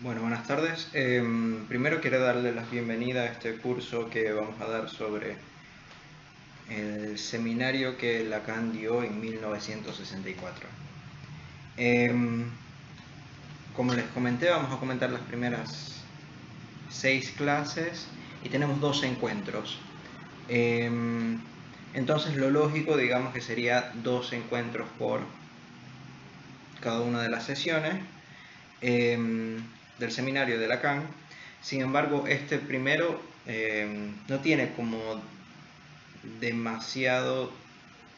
Bueno, buenas tardes. Primero quiero darle la bienvenida a este curso que vamos a dar sobre el seminario que Lacan dio en 1964. Como les comenté, vamos a comentar las primeras 6 clases y tenemos 2 encuentros. Entonces lo lógico, digamos que sería 2 encuentros por cada una de las sesiones del seminario de Lacan. Sin embargo, este primero no tiene como demasiado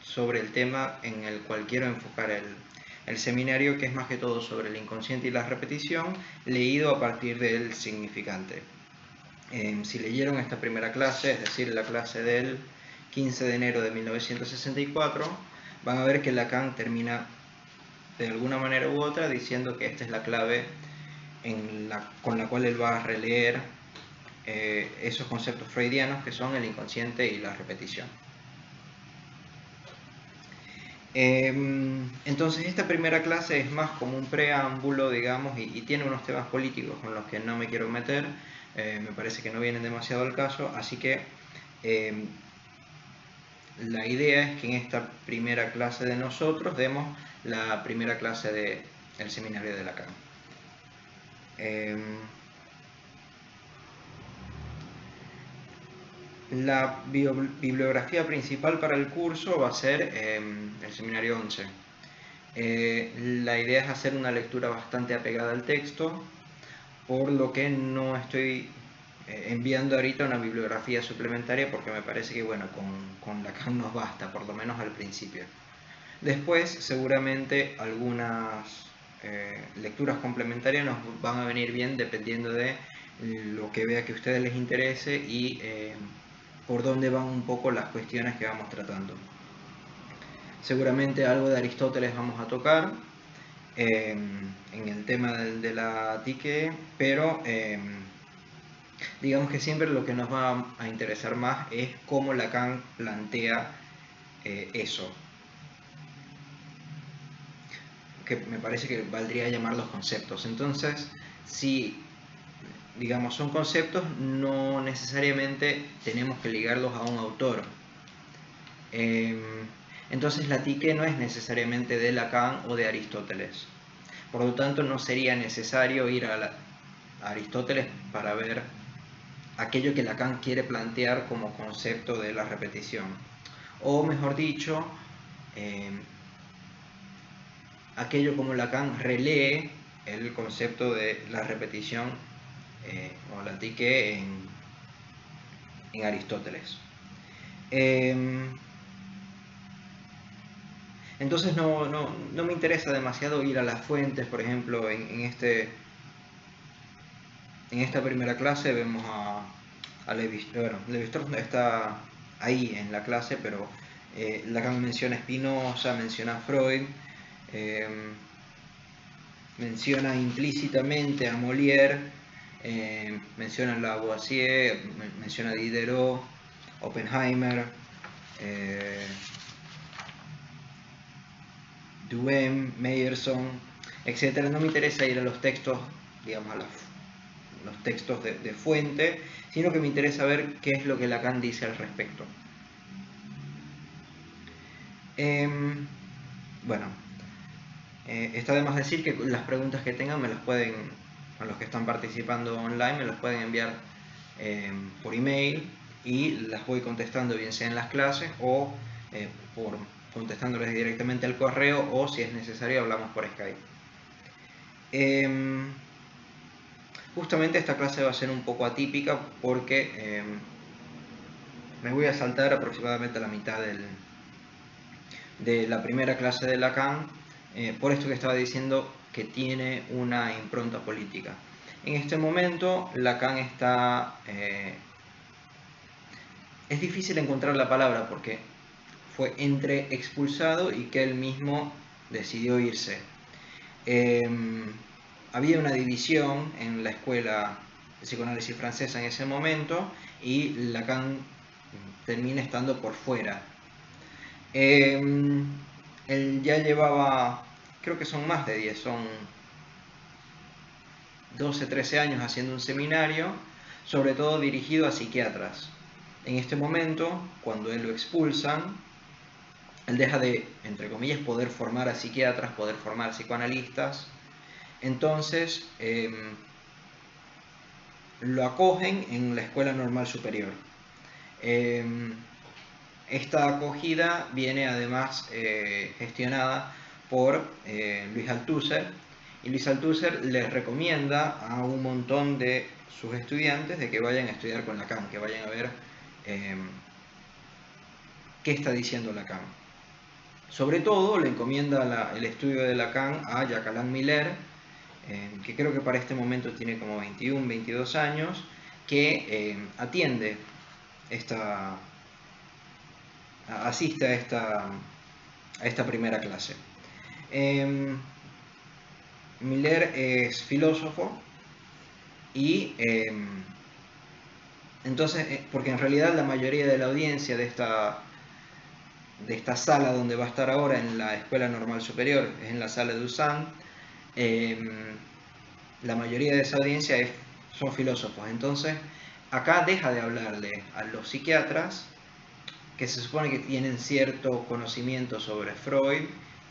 sobre el tema en el cual quiero enfocar el seminario, que es más que todo sobre el inconsciente y la repetición, leído a partir del significante. Si leyeron esta primera clase, es decir, la clase del 15 de enero de 1964, van a ver que Lacan termina de alguna manera u otra diciendo que esta es la clave con la cual él va a releer esos conceptos freudianos que son el inconsciente y la repetición. Entonces esta primera clase es más como un preámbulo, digamos, y tiene unos temas políticos con los que no me quiero meter, me parece que no vienen demasiado al caso, así que la idea es que en esta primera clase de nosotros demos la primera clase del seminario de Lacan. La bibliografía principal para el curso va a ser el seminario 11. La idea es hacer una lectura bastante apegada al texto, por lo que no estoy enviando ahorita una bibliografía suplementaria, porque me parece que bueno, con Lacan nos basta, por lo menos al principio. Después seguramente algunas lecturas complementarias nos van a venir bien dependiendo de lo que vea que a ustedes les interese y por dónde van un poco las cuestiones que vamos tratando. Seguramente algo de Aristóteles vamos a tocar en el tema de la psique, pero digamos que siempre lo que nos va a interesar más es cómo Lacan plantea eso, que me parece que valdría llamarlos conceptos. Entonces, si digamos son conceptos, no necesariamente tenemos que ligarlos a un autor. Entonces la psique no es necesariamente de Lacan o de Aristóteles. Por lo tanto, no sería necesario ir a Aristóteles para ver aquello que Lacan quiere plantear como concepto de la repetición. O mejor dicho, aquello como Lacan relee el concepto de la repetición o la psique en Aristóteles. Entonces no me interesa demasiado ir a las fuentes. Por ejemplo, en esta primera clase vemos a Lévi-Strauss. Bueno, Lévi-Strauss está ahí en la clase, pero Lacan menciona a Spinoza, menciona a Freud, menciona implícitamente a Molière, menciona a Lavoisier, menciona a Diderot, Oppenheimer, Duhem, Meyerson, etc. No me interesa ir a los textos, digamos, a los textos de fuente, sino que me interesa ver qué es lo que Lacan dice al respecto. Bueno, está de más decir que las preguntas que tengan me las pueden, a los que están participando online, me las pueden enviar por email y las voy contestando, bien sea en las clases o contestándoles directamente al correo, o si es necesario hablamos por Skype. Justamente esta clase va a ser un poco atípica porque me voy a saltar aproximadamente a la mitad de la primera clase de Lacan, por esto que estaba diciendo que tiene una impronta política. En este momento Lacan está... es difícil encontrar la palabra porque fue entre expulsado y que él mismo decidió irse. Había una división en la escuela de psicoanálisis francesa en ese momento y Lacan termina estando por fuera. Él ya llevaba, creo que son más de 10, son 12, 13 años haciendo un seminario, sobre todo dirigido a psiquiatras. En este momento, cuando él lo expulsan, él deja de, entre comillas, poder formar a psiquiatras, poder formar psicoanalistas. Entonces, lo acogen en la Escuela Normal Superior. Esta acogida viene además gestionada por Luis Althusser, y Luis Althusser les recomienda a un montón de sus estudiantes de que vayan a estudiar con Lacan, que vayan a ver qué está diciendo Lacan. Sobre todo le encomienda el estudio de Lacan a Jacques Alain Miller, que creo que para este momento tiene como 21, 22 años, que atiende asiste a esta primera clase. Miller es filósofo y entonces, porque en realidad la mayoría de la audiencia de esta sala donde va a estar ahora en la Escuela Normal Superior, es en la sala de Usan, la mayoría de esa audiencia son filósofos. Entonces, acá deja de hablarle a los psiquiatras, que se supone que tienen cierto conocimiento sobre Freud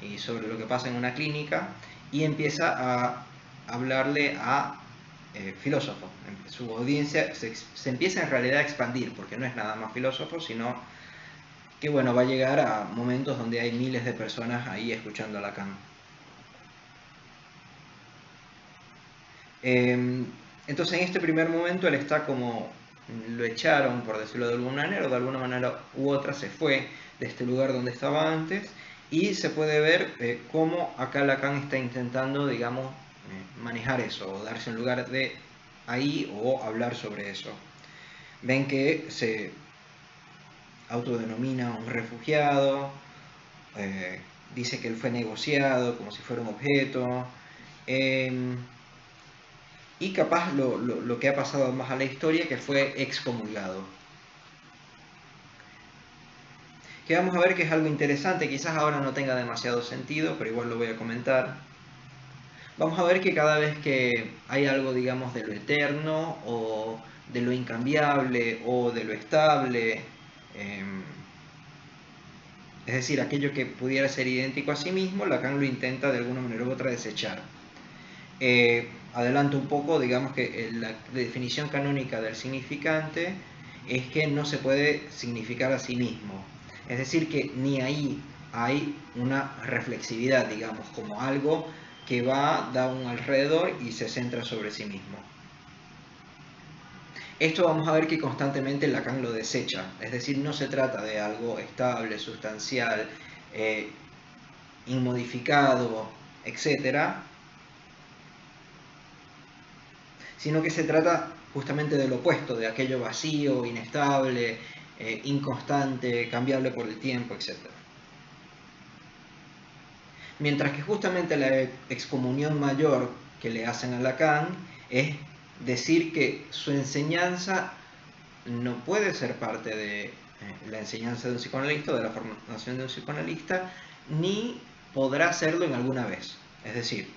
y sobre lo que pasa en una clínica, y empieza a hablarle a filósofos. Su audiencia se empieza en realidad a expandir, porque no es nada más filósofo, sino que bueno, va a llegar a momentos donde hay miles de personas ahí escuchando a Lacan. Entonces en este primer momento él está como, lo echaron, por decirlo de alguna manera, o de alguna manera u otra se fue de este lugar donde estaba antes, y se puede ver cómo acá Lacan está intentando, digamos, manejar eso, o darse un lugar de ahí, o hablar sobre eso. Ven que se autodenomina un refugiado, dice que él fue negociado como si fuera un objeto, y capaz lo que ha pasado más a la historia, que fue excomulgado. Que vamos a ver que es algo interesante, quizás ahora no tenga demasiado sentido, pero igual lo voy a comentar. Vamos a ver que cada vez que hay algo, digamos, de lo eterno, o de lo incambiable, o de lo estable, es decir, aquello que pudiera ser idéntico a sí mismo, Lacan lo intenta de alguna manera u otra desechar. Adelanto un poco, digamos que la definición canónica del significante es que no se puede significar a sí mismo. Es decir, que ni ahí hay una reflexividad, digamos, como algo que da un alrededor y se centra sobre sí mismo. Esto vamos a ver que constantemente Lacan lo desecha, es decir, no se trata de algo estable, sustancial, inmodificado, etc., sino que se trata justamente del opuesto, de aquello vacío, inestable, inconstante, cambiable por el tiempo, etc. Mientras que justamente la excomunión mayor que le hacen a Lacan es decir que su enseñanza no puede ser parte de la enseñanza de un psicoanalista, de la formación de un psicoanalista, ni podrá serlo en alguna vez. Es decir,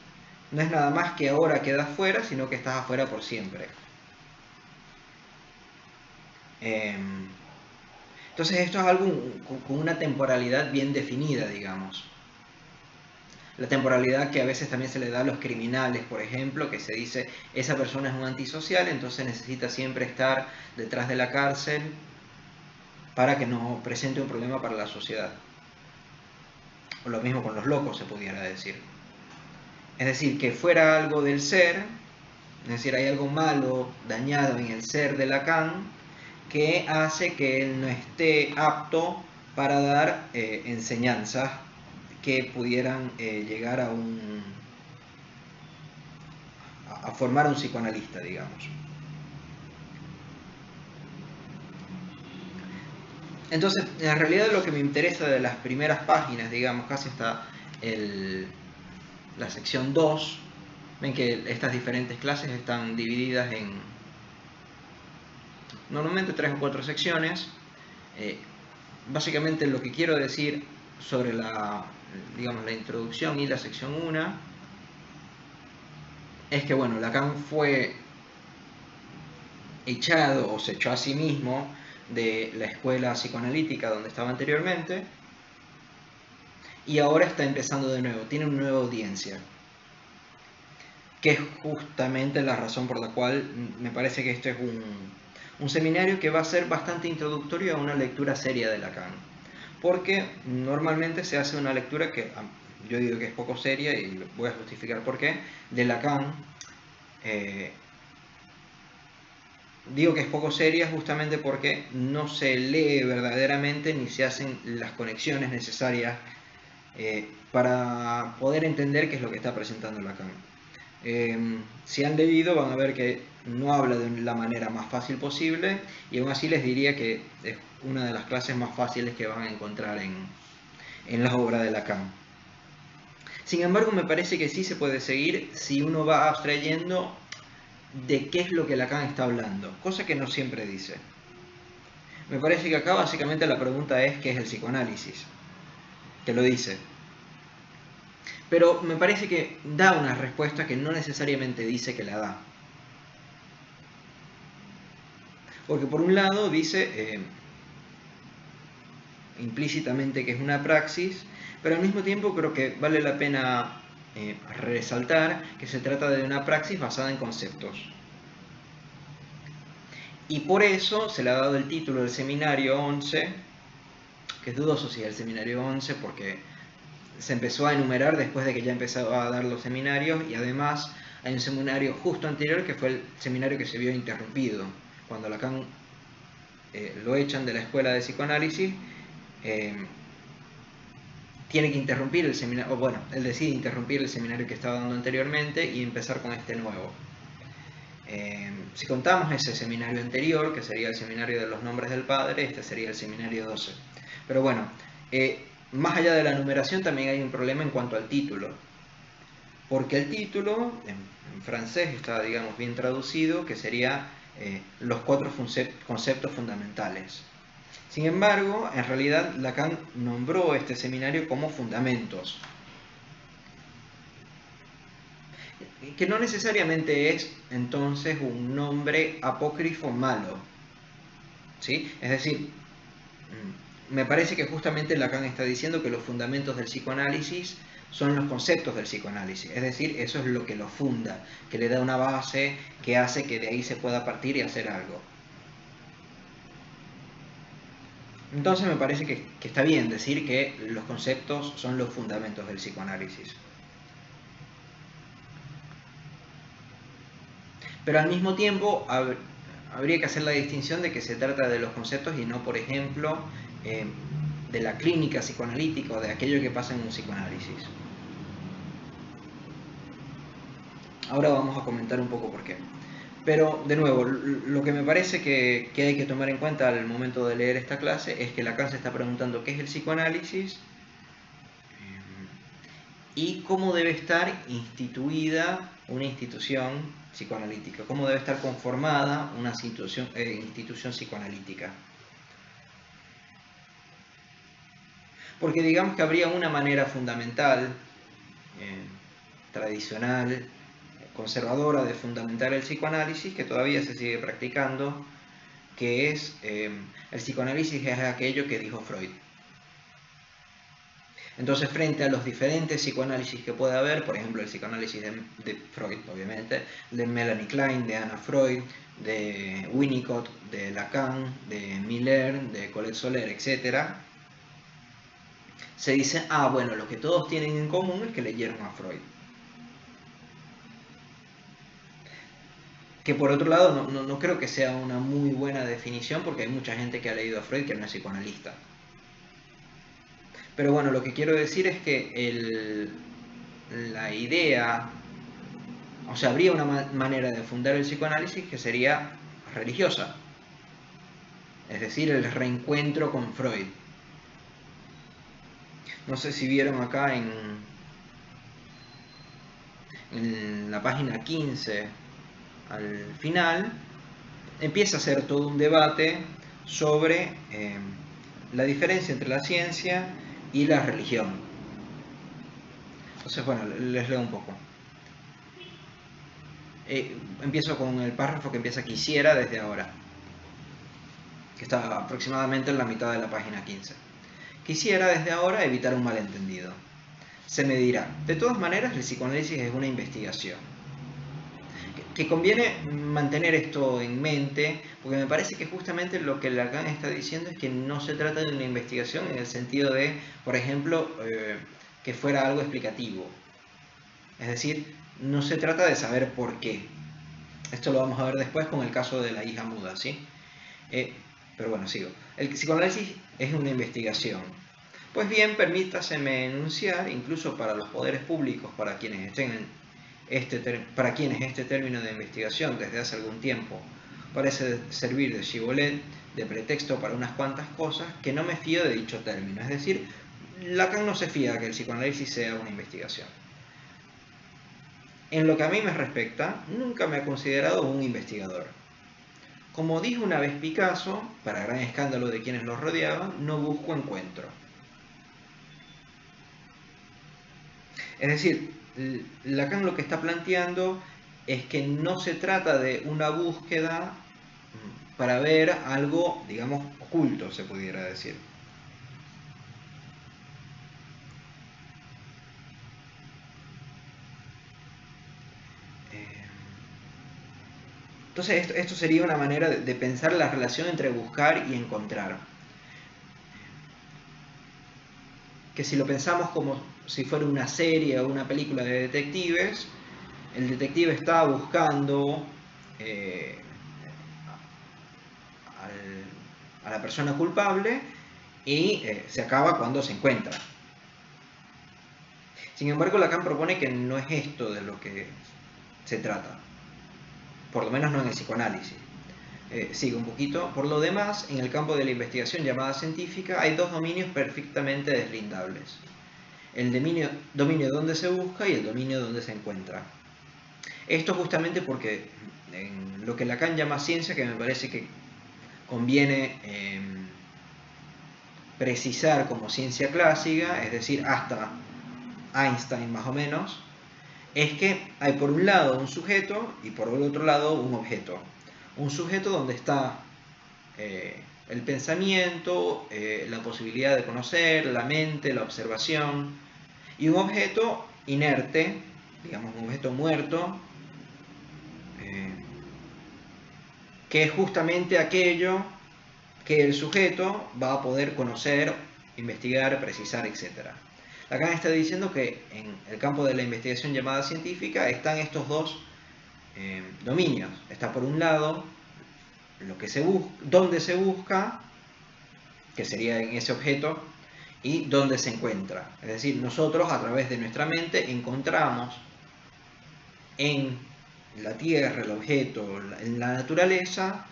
no es nada más que ahora quedas fuera, sino que estás afuera por siempre. Entonces esto es algo con una temporalidad bien definida, digamos. La temporalidad que a veces también se le da a los criminales, por ejemplo, que se dice, esa persona es un antisocial, entonces necesita siempre estar detrás de la cárcel para que no presente un problema para la sociedad. O lo mismo con los locos, se pudiera decir. Es decir, que fuera algo del ser, es decir, hay algo malo, dañado en el ser de Lacan, que hace que él no esté apto para dar enseñanzas que pudieran llegar a formar a un psicoanalista, digamos. Entonces, en realidad lo que me interesa de las primeras páginas, digamos, casi hasta la sección 2, ven que estas diferentes clases están divididas en normalmente 3 o 4 secciones. Básicamente lo que quiero decir sobre la introducción y la sección 1 es que, bueno, Lacan fue echado o se echó a sí mismo de la escuela psicoanalítica donde estaba anteriormente y ahora está empezando de nuevo, tiene una nueva audiencia, que es justamente la razón por la cual me parece que este es un seminario que va a ser bastante introductorio a una lectura seria de Lacan, porque normalmente se hace una lectura que yo digo que es poco seria y voy a justificar por qué, de Lacan. Digo que es poco seria justamente porque no se lee verdaderamente ni se hacen las conexiones necesarias para poder entender qué es lo que está presentando Lacan. Si han leído van a ver que no habla de la manera más fácil posible y aún así les diría que es una de las clases más fáciles que van a encontrar en la obra de Lacan. Sin embargo, me parece que sí se puede seguir si uno va abstrayendo de qué es lo que Lacan está hablando, cosa que no siempre dice. Me parece que acá básicamente la pregunta es ¿qué es el psicoanálisis? Que lo dice. Pero me parece que da una respuesta que no necesariamente dice que la da. Porque por un lado dice implícitamente que es una praxis, pero al mismo tiempo creo que vale la pena resaltar que se trata de una praxis basada en conceptos. Y por eso se le ha dado el título del seminario 11, que es dudoso si es el seminario 11 porque se empezó a enumerar después de que ya empezaba a dar los seminarios, y además hay un seminario justo anterior que fue el seminario que se vio interrumpido cuando Lacan lo echan de la escuela de psicoanálisis. Tiene que interrumpir el seminario, o bueno, él decide interrumpir el seminario que estaba dando anteriormente y empezar con este nuevo. Si contamos ese seminario anterior, que sería el seminario de los nombres del Padre, este sería el seminario 12. Pero bueno, más allá de la numeración también hay un problema en cuanto al título, porque el título en francés está, digamos, bien traducido, que sería los 4 conceptos fundamentales. Sin embargo, en realidad Lacan nombró este seminario como Fundamentos, que no necesariamente es entonces un nombre apócrifo malo, ¿sí? Es decir, me parece que justamente Lacan está diciendo que los fundamentos del psicoanálisis son los conceptos del psicoanálisis, es decir, eso es lo que lo funda, que le da una base que hace que de ahí se pueda partir y hacer algo. Entonces me parece que está bien decir que los conceptos son los fundamentos del psicoanálisis. Pero al mismo tiempo habría que hacer la distinción de que se trata de los conceptos y no, por ejemplo, de la clínica psicoanalítica o de aquello que pasa en un psicoanálisis. Ahora vamos a comentar un poco por qué. Pero, de nuevo, lo que me parece que hay que tomar en cuenta al momento de leer esta clase es que Lacan se está preguntando qué es el psicoanálisis y cómo debe estar instituida una institución psicoanalítica, cómo debe estar conformada una institución psicoanalítica. Porque digamos que habría una manera fundamental, tradicional, conservadora de fundamentar el psicoanálisis que todavía se sigue practicando, que es el psicoanálisis es aquello que dijo Freud. Entonces, frente a los diferentes psicoanálisis que puede haber, por ejemplo el psicoanálisis de Freud, obviamente, de Melanie Klein, de Anna Freud, de Winnicott, de Lacan, de Miller, de Colette Soler, etc., se dice, bueno, lo que todos tienen en común es que leyeron a Freud. Que por otro lado no creo que sea una muy buena definición porque hay mucha gente que ha leído a Freud que no es psicoanalista. Pero bueno, lo que quiero decir es que la idea, o sea, habría una manera de fundar el psicoanálisis que sería religiosa, es decir, el reencuentro con Freud. No sé si vieron acá en la página 15, al final, empieza a ser todo un debate sobre la diferencia entre la ciencia y la religión. Entonces, bueno, les leo un poco. Empiezo con el párrafo que empieza quisiera desde ahora, que está aproximadamente en la mitad de la página 15. Quisiera desde ahora evitar un malentendido. Se me dirá, de todas maneras el psicoanálisis es una investigación. Que conviene mantener esto en mente, porque me parece que justamente lo que Lacan está diciendo es que no se trata de una investigación en el sentido de, por ejemplo, que fuera algo explicativo. Es decir, no se trata de saber por qué. Esto lo vamos a ver después con el caso de la hija muda, ¿sí? Pero bueno, sigo. El psicoanálisis es una investigación. Pues bien, permítaseme enunciar, incluso para los poderes públicos, para quienes este término de investigación desde hace algún tiempo parece servir de chivolet, de pretexto para unas cuantas cosas, que no me fío de dicho término. Es decir, Lacan no se fía de que el psicoanálisis sea una investigación. En lo que a mí me respecta, nunca me he considerado un investigador. Como dijo una vez Picasso, para gran escándalo de quienes lo rodeaban, no busco encuentro. Es decir, Lacan lo que está planteando es que no se trata de una búsqueda para ver algo, digamos, oculto, se pudiera decir. Entonces esto sería una manera de pensar la relación entre buscar y encontrar. Que si lo pensamos como si fuera una serie o una película de detectives, el detective está buscando a la persona culpable y se acaba cuando se encuentra. Sin embargo, Lacan propone que no es esto de lo que se trata, por lo menos no en el psicoanálisis. Sigo un poquito. Por lo demás, en el campo de la investigación llamada científica hay dos dominios perfectamente deslindables. El dominio donde se busca y el dominio donde se encuentra. Esto justamente porque en lo que Lacan llama ciencia, que me parece que conviene precisar como ciencia clásica, es decir, hasta Einstein más o menos, es que hay por un lado un sujeto y por el otro lado un objeto. Un sujeto donde está el pensamiento, la posibilidad de conocer, la mente, la observación, y un objeto inerte, digamos un objeto muerto, que es justamente aquello que el sujeto va a poder conocer, investigar, precisar, etc. Lacan está diciendo que en el campo de la investigación llamada científica están estos dos dominios. Está por un lado lo que se busca, dónde se busca, que sería en ese objeto, y dónde se encuentra. Es decir, nosotros a través de nuestra mente encontramos en la tierra, el objeto, en la naturaleza,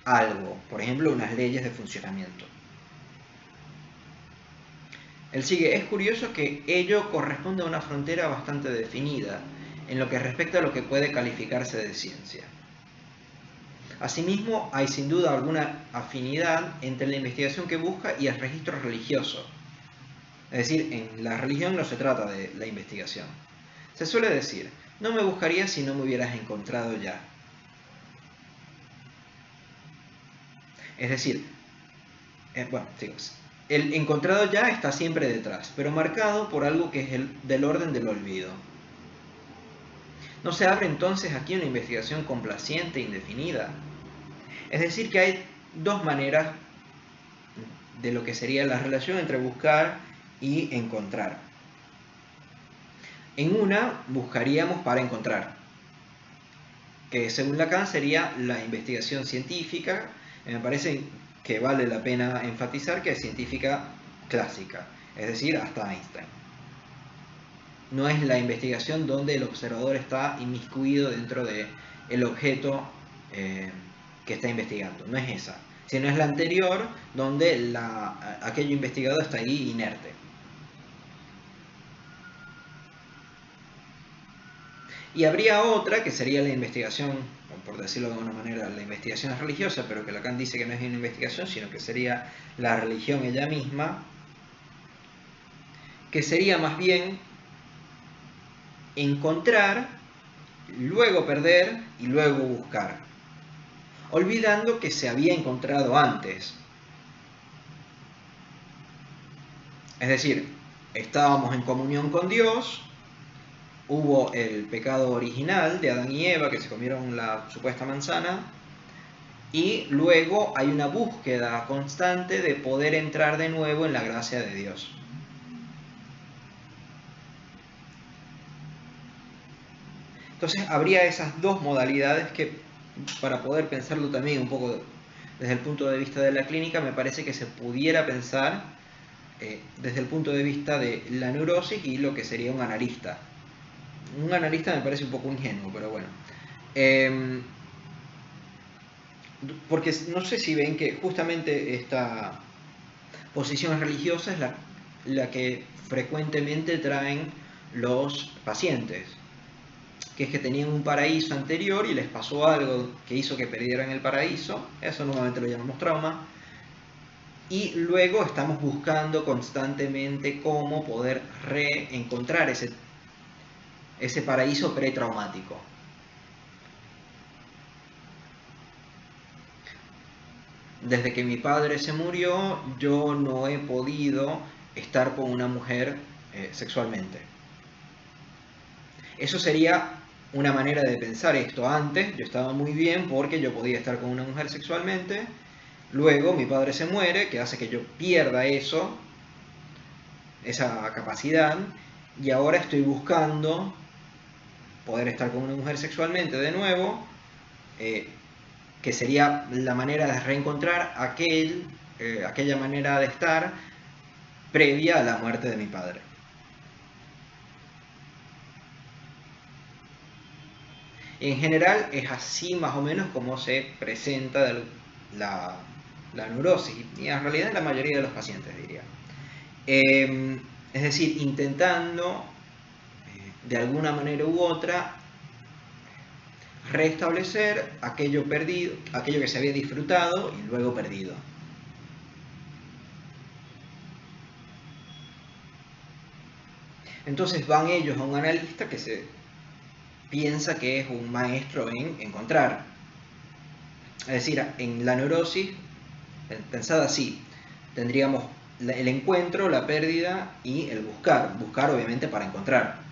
algo, por ejemplo, unas leyes de funcionamiento. Él sigue, es curioso que ello corresponde a una frontera bastante definida en lo que respecta a lo que puede calificarse de ciencia. Asimismo, hay sin duda alguna afinidad entre la investigación que busca y el registro religioso. Es decir, en la religión no se trata de la investigación. Se suele decir, no me buscarías si no me hubieras encontrado ya. Es decir, el encontrado ya está siempre detrás, pero marcado por algo que es del orden del olvido. ¿No se abre entonces aquí una investigación complaciente e indefinida? Es decir, que hay dos maneras de lo que sería la relación entre buscar y encontrar. En una, buscaríamos para encontrar, que según Lacan sería la investigación científica. Me parece que vale la pena enfatizar que es científica clásica, es decir, hasta Einstein. No es la investigación donde el observador está inmiscuido dentro del objeto que está investigando, no es esa, sino es la anterior, donde aquello investigado está ahí inerte. Y habría otra que sería la investigación, por decirlo de alguna manera, la investigación es religiosa, pero que Lacan dice que no es una investigación, sino que sería la religión ella misma, que sería más bien encontrar luego perder y luego buscar, olvidando que se había encontrado antes. Es decir, estábamos en comunión con Dios, hubo el pecado original de Adán y Eva que se comieron la supuesta manzana, y luego hay una búsqueda constante de poder entrar de nuevo en la gracia de Dios. Entonces habría esas dos modalidades que, para poder pensarlo también un poco desde el punto de vista de la clínica, me parece que se pudiera pensar desde el punto de vista de la neurosis y lo que sería un analista. Un analista me parece un poco ingenuo, pero bueno. Porque no sé si ven que justamente esta posición religiosa es la que frecuentemente traen los pacientes, que es que tenían un paraíso anterior y les pasó algo que hizo que perdieran el paraíso, eso normalmente lo llamamos trauma, y luego estamos buscando constantemente cómo poder reencontrar ese paraíso pretraumático. Desde que mi padre se murió, yo no he podido estar con una mujer sexualmente. Eso sería una manera de pensar esto. Antes yo estaba muy bien porque yo podía estar con una mujer sexualmente. Luego mi padre se muere, que hace que yo pierda eso, esa capacidad, y ahora estoy buscando poder estar con una mujer sexualmente de nuevo, que sería la manera de reencontrar aquella manera de estar previa a la muerte de mi padre. En general es así más o menos como se presenta la neurosis, y en realidad en la mayoría de los pacientes, diría. Es decir, intentando de alguna manera u otra restablecer aquello perdido, aquello que se había disfrutado y luego perdido. Entonces van ellos a un analista que se piensa que es un maestro en encontrar. Es decir, en la neurosis, pensada así, tendríamos el encuentro, la pérdida y el buscar. Buscar obviamente para encontrar.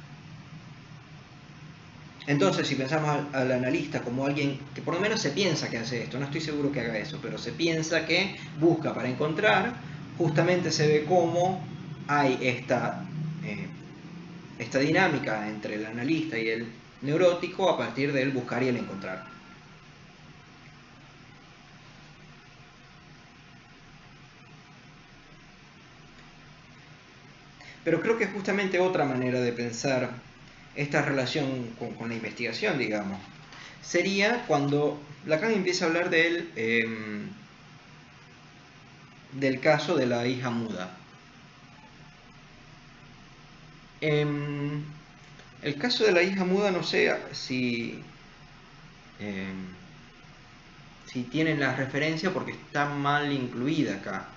Entonces, si pensamos al analista como alguien que por lo menos se piensa que hace esto, no estoy seguro que haga eso, pero se piensa que busca para encontrar, justamente se ve cómo hay esta dinámica entre el analista y el neurótico a partir del buscar y el encontrar. Pero creo que es justamente otra manera de pensar esta relación con la investigación, digamos. Sería cuando Lacan empieza a hablar del caso de la hija muda. El caso de la hija muda, no sé si tienen la referencia porque está mal incluida acá.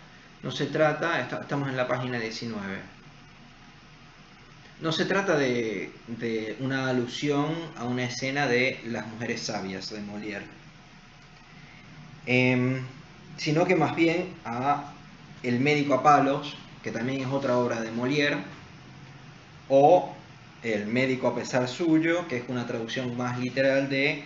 No se trata, estamos en la página 19. No se trata de una alusión a una escena de Las mujeres sabias de Molière, sino que más bien a El médico a palos, que también es otra obra de Molière, o El médico a pesar suyo, que es una traducción más literal de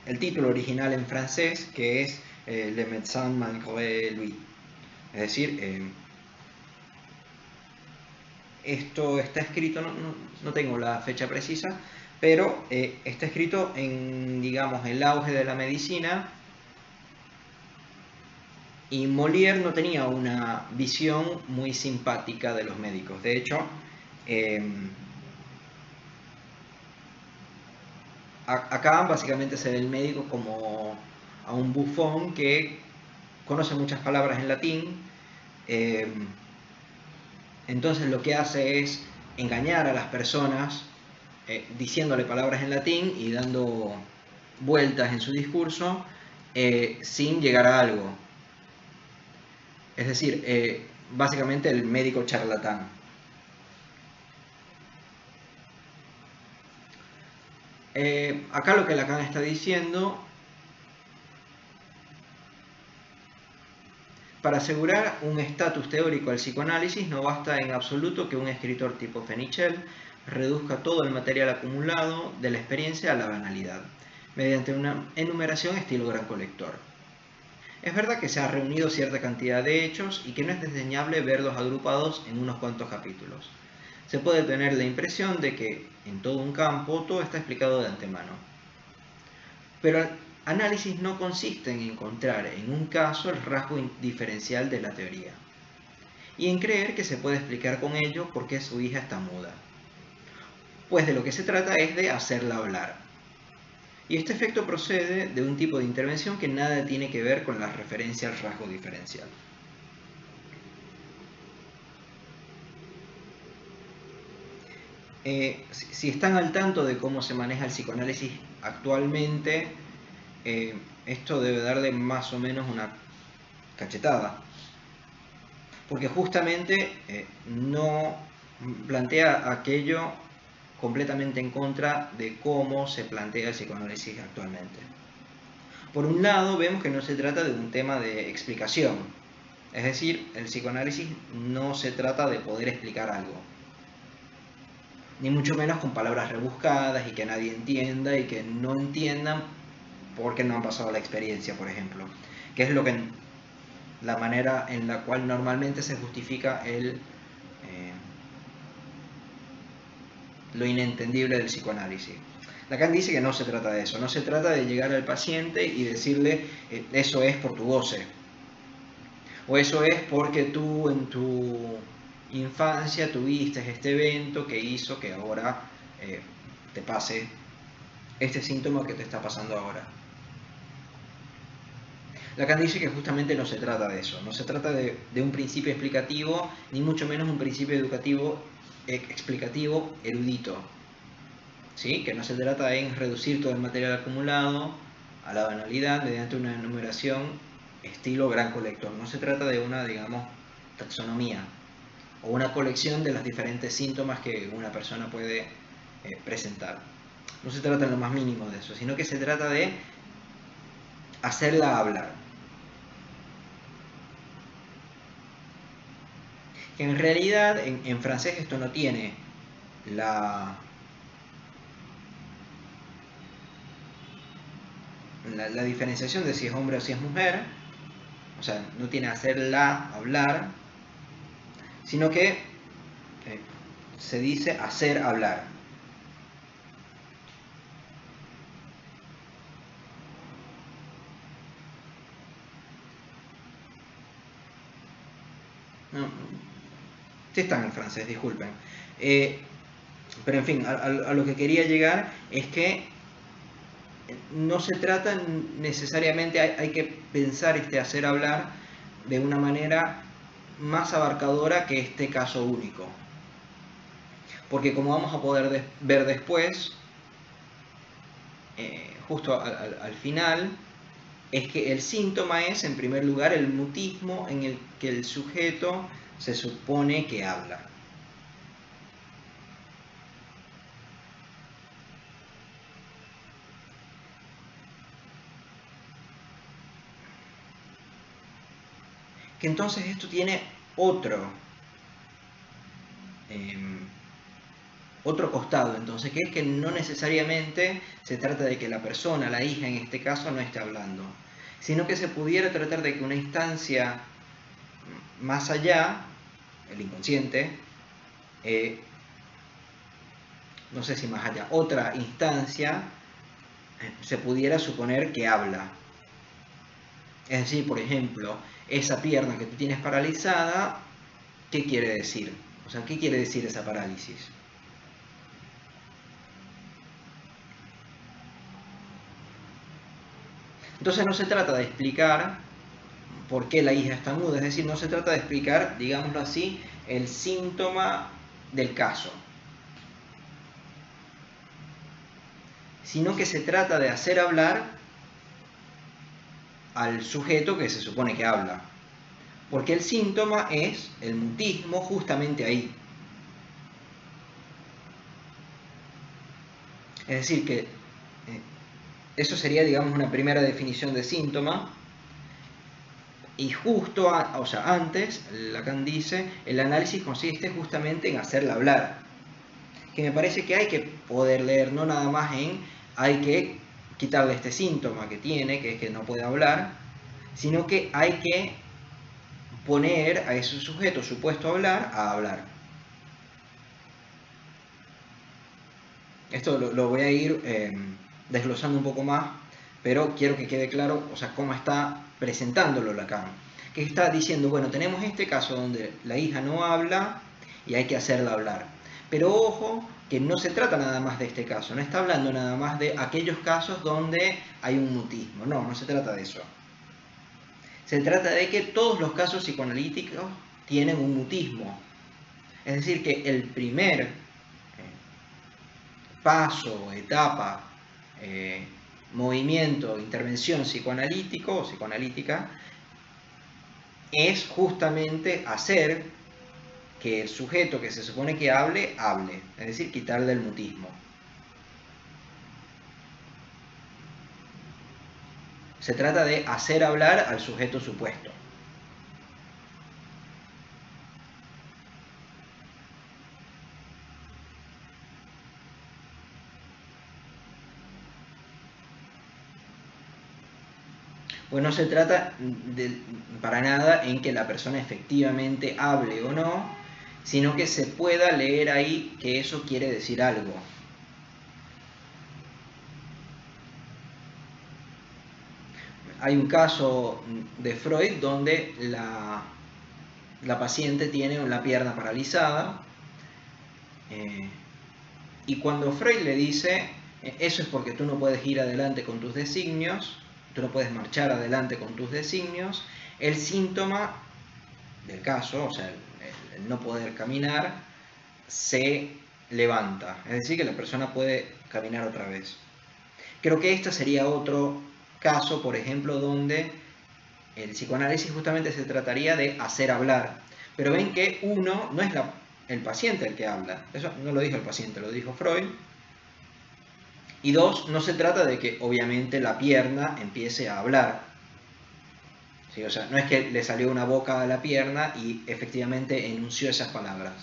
el título original en francés, que es Le médecin malgré lui. Es decir, esto está escrito, no tengo la fecha precisa, pero está escrito en, digamos, el auge de la medicina, y Molière no tenía una visión muy simpática de los médicos. De hecho, acá básicamente se ve el médico como a un bufón que conoce muchas palabras en latín, entonces lo que hace es engañar a las personas diciéndole palabras en latín y dando vueltas en su discurso sin llegar a algo. Es decir, básicamente el médico charlatán. Acá lo que Lacan está diciendo: para asegurar un estatus teórico al psicoanálisis no basta en absoluto que un escritor tipo Fenichel reduzca todo el material acumulado de la experiencia a la banalidad, mediante una enumeración estilo gran colector. Es verdad que se ha reunido cierta cantidad de hechos y que no es desdeñable verlos agrupados en unos cuantos capítulos. Se puede tener la impresión de que en todo un campo todo está explicado de antemano. Pero el análisis no consiste en encontrar en un caso el rasgo diferencial de la teoría, y en creer que se puede explicar con ello por qué su hija está muda. Pues de lo que se trata es de hacerla hablar. Y este efecto procede de un tipo de intervención que nada tiene que ver con la referencia al rasgo diferencial. Si están al tanto de cómo se maneja el psicoanálisis actualmente, esto debe darle más o menos una cachetada, porque justamente no plantea aquello completamente en contra de cómo se plantea el psicoanálisis actualmente. Por un lado, vemos que no se trata de un tema de explicación, es decir, el psicoanálisis no se trata de poder explicar algo, ni mucho menos con palabras rebuscadas y que nadie entienda y que no entiendan porque no han pasado la experiencia, por ejemplo, que es la manera en la cual normalmente se justifica lo inentendible del psicoanálisis. Lacan dice que no se trata de eso, no se trata de llegar al paciente y decirle eso es por tu goce, o eso es porque tú en tu infancia tuviste este evento que hizo que ahora te pase este síntoma que te está pasando ahora. Lacan dice que justamente no se trata de eso, no se trata de un principio explicativo, ni mucho menos un principio educativo explicativo erudito, ¿sí? Que no se trata en reducir todo el material acumulado a la banalidad mediante una enumeración estilo gran colector. No se trata de una, digamos, taxonomía o una colección de los diferentes síntomas que una persona puede presentar. No se trata en lo más mínimo de eso, sino que se trata de hacerla hablar. Que en realidad en francés esto no tiene la diferenciación de si es hombre o si es mujer, o sea, no tiene hacerla hablar, sino que se dice hacer hablar. No, sí está en francés, disculpen. Pero en fin, a lo que quería llegar es que no se trata necesariamente, hay que pensar este hacer hablar de una manera más abarcadora que este caso único. Porque como vamos a poder ver después, justo al final, es que el síntoma es, en primer lugar, el mutismo en el que el sujeto se supone que habla. Que entonces esto tiene otro costado, entonces, que es que no necesariamente se trata de que la persona, la hija en este caso, no esté hablando, sino que se pudiera tratar de que una instancia más allá, el inconsciente, no sé si más allá, otra instancia, se pudiera suponer que habla. Es decir, por ejemplo, esa pierna que tú tienes paralizada, ¿qué quiere decir? O sea, ¿qué quiere decir esa parálisis? Entonces no se trata de explicar por qué la hija está muda, es decir, no se trata de explicar, digámoslo así, el síntoma del caso, sino que se trata de hacer hablar al sujeto que se supone que habla, porque el síntoma es el mutismo justamente ahí. Es decir, que Eso sería, digamos, una primera definición de síntoma. Y justo, o sea, antes, Lacan dice, el análisis consiste justamente en hacerla hablar. Que me parece que hay que poder leer, no nada más en hay que quitarle este síntoma que tiene, que es que no puede hablar, sino que hay que poner a ese sujeto supuesto a hablar, a hablar. Esto lo voy a ir desglosando un poco más, pero quiero que quede claro, o sea, cómo está presentándolo Lacan. Que está diciendo, bueno, tenemos este caso donde la hija no habla y hay que hacerla hablar. Pero ojo, que no se trata nada más de este caso, no está hablando nada más de aquellos casos donde hay un mutismo, no se trata de eso. Se trata de que todos los casos psicoanalíticos tienen un mutismo. Es decir, que el primer paso, etapa, movimiento, intervención psicoanalítico o psicoanalítica es justamente hacer que el sujeto que se supone que hable, hable, es decir, quitarle el mutismo. Se trata de hacer hablar al sujeto supuesto. Pues no se trata para nada en que la persona efectivamente hable o no, sino que se pueda leer ahí que eso quiere decir algo. Hay un caso de Freud donde la paciente tiene la pierna paralizada y cuando Freud le dice, eso es porque tú no puedes ir adelante con tus designios, tú no puedes marchar adelante con tus designios, el síntoma del caso, o sea, el no poder caminar, se levanta. Es decir, que la persona puede caminar otra vez. Creo que este sería otro caso, por ejemplo, donde el psicoanálisis justamente se trataría de hacer hablar. Pero ven que uno, no es el paciente el que habla. Eso no lo dijo el paciente, lo dijo Freud. Y dos, no se trata de que obviamente la pierna empiece a hablar. ¿Sí? O sea, no es que le salió una boca a la pierna y efectivamente enunció esas palabras.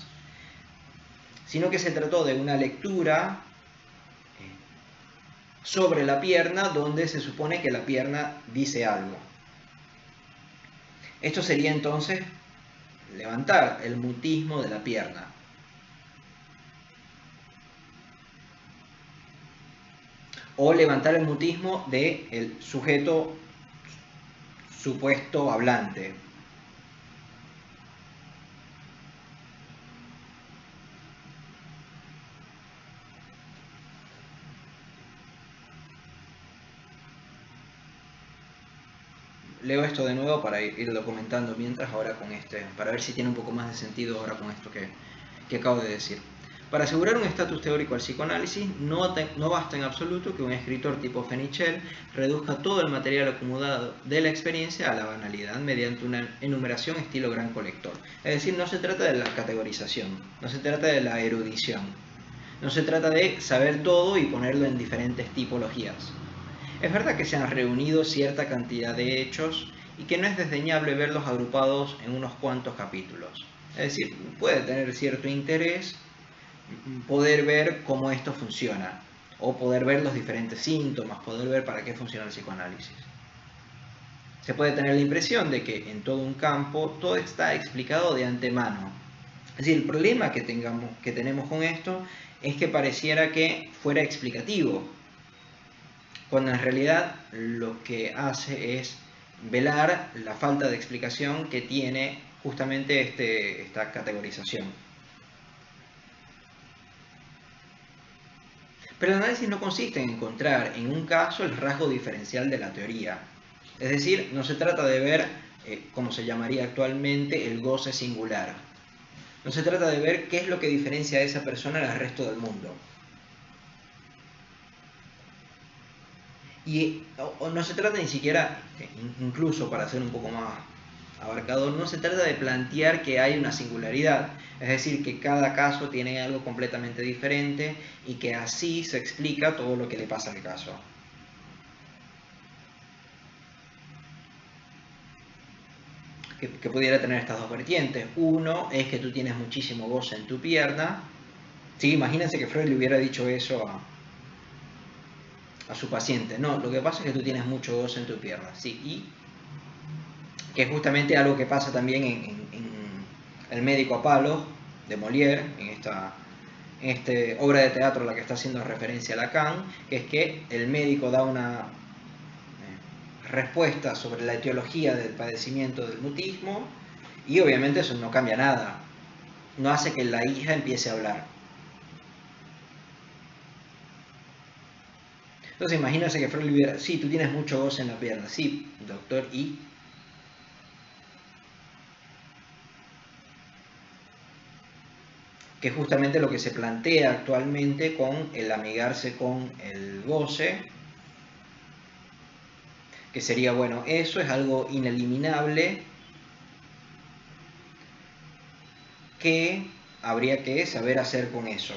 Sino que se trató de una lectura sobre la pierna donde se supone que la pierna dice algo. Esto sería entonces levantar el mutismo de la pierna. O levantar el mutismo del sujeto supuesto hablante. Leo esto de nuevo para irlo comentando mientras ahora con para ver si tiene un poco más de sentido ahora con esto que acabo de decir. Para asegurar un estatus teórico al psicoanálisis, no basta en absoluto que un escritor tipo Fenichel reduzca todo el material acumulado de la experiencia a la banalidad mediante una enumeración estilo gran colector. Es decir, no se trata de la categorización, no se trata de la erudición, no se trata de saber todo y ponerlo en diferentes tipologías. Es verdad que se han reunido cierta cantidad de hechos y que no es desdeñable verlos agrupados en unos cuantos capítulos. Es decir, puede tener cierto interés poder ver cómo esto funciona, o poder ver los diferentes síntomas, poder ver para qué funciona el psicoanálisis. Se puede tener la impresión de que en todo un campo todo está explicado de antemano. Es decir, el problema que tenemos con esto es que pareciera que fuera explicativo, cuando en realidad lo que hace es velar la falta de explicación que tiene justamente esta categorización. Pero el análisis no consiste en encontrar en un caso el rasgo diferencial de la teoría. Es decir, no se trata de ver, como se llamaría actualmente, el goce singular. No se trata de ver qué es lo que diferencia a esa persona del resto del mundo. Y no se trata ni siquiera, incluso para ser un poco más abarcador, no se trata de plantear que hay una singularidad, es decir, que cada caso tiene algo completamente diferente y que así se explica todo lo que le pasa al caso. Que pudiera tener estas dos vertientes. Uno es que tú tienes muchísimo goce en tu pierna. Sí, imagínense que Freud le hubiera dicho eso a su paciente. No, lo que pasa es que tú tienes mucho goce en tu pierna. Sí, y que es justamente algo que pasa también en El médico a palos de Molière, en esta obra de teatro a la que está haciendo referencia Lacan, que es que el médico da una respuesta sobre la etiología del padecimiento del mutismo y obviamente eso no cambia nada, no hace que la hija empiece a hablar. Entonces imagínense que Freud le hubiera, sí, tú tienes mucho goce en la pierna, sí, doctor, y que es justamente lo que se plantea actualmente con el amigarse con el goce, que sería, bueno, eso es algo ineliminable que habría que saber hacer con eso.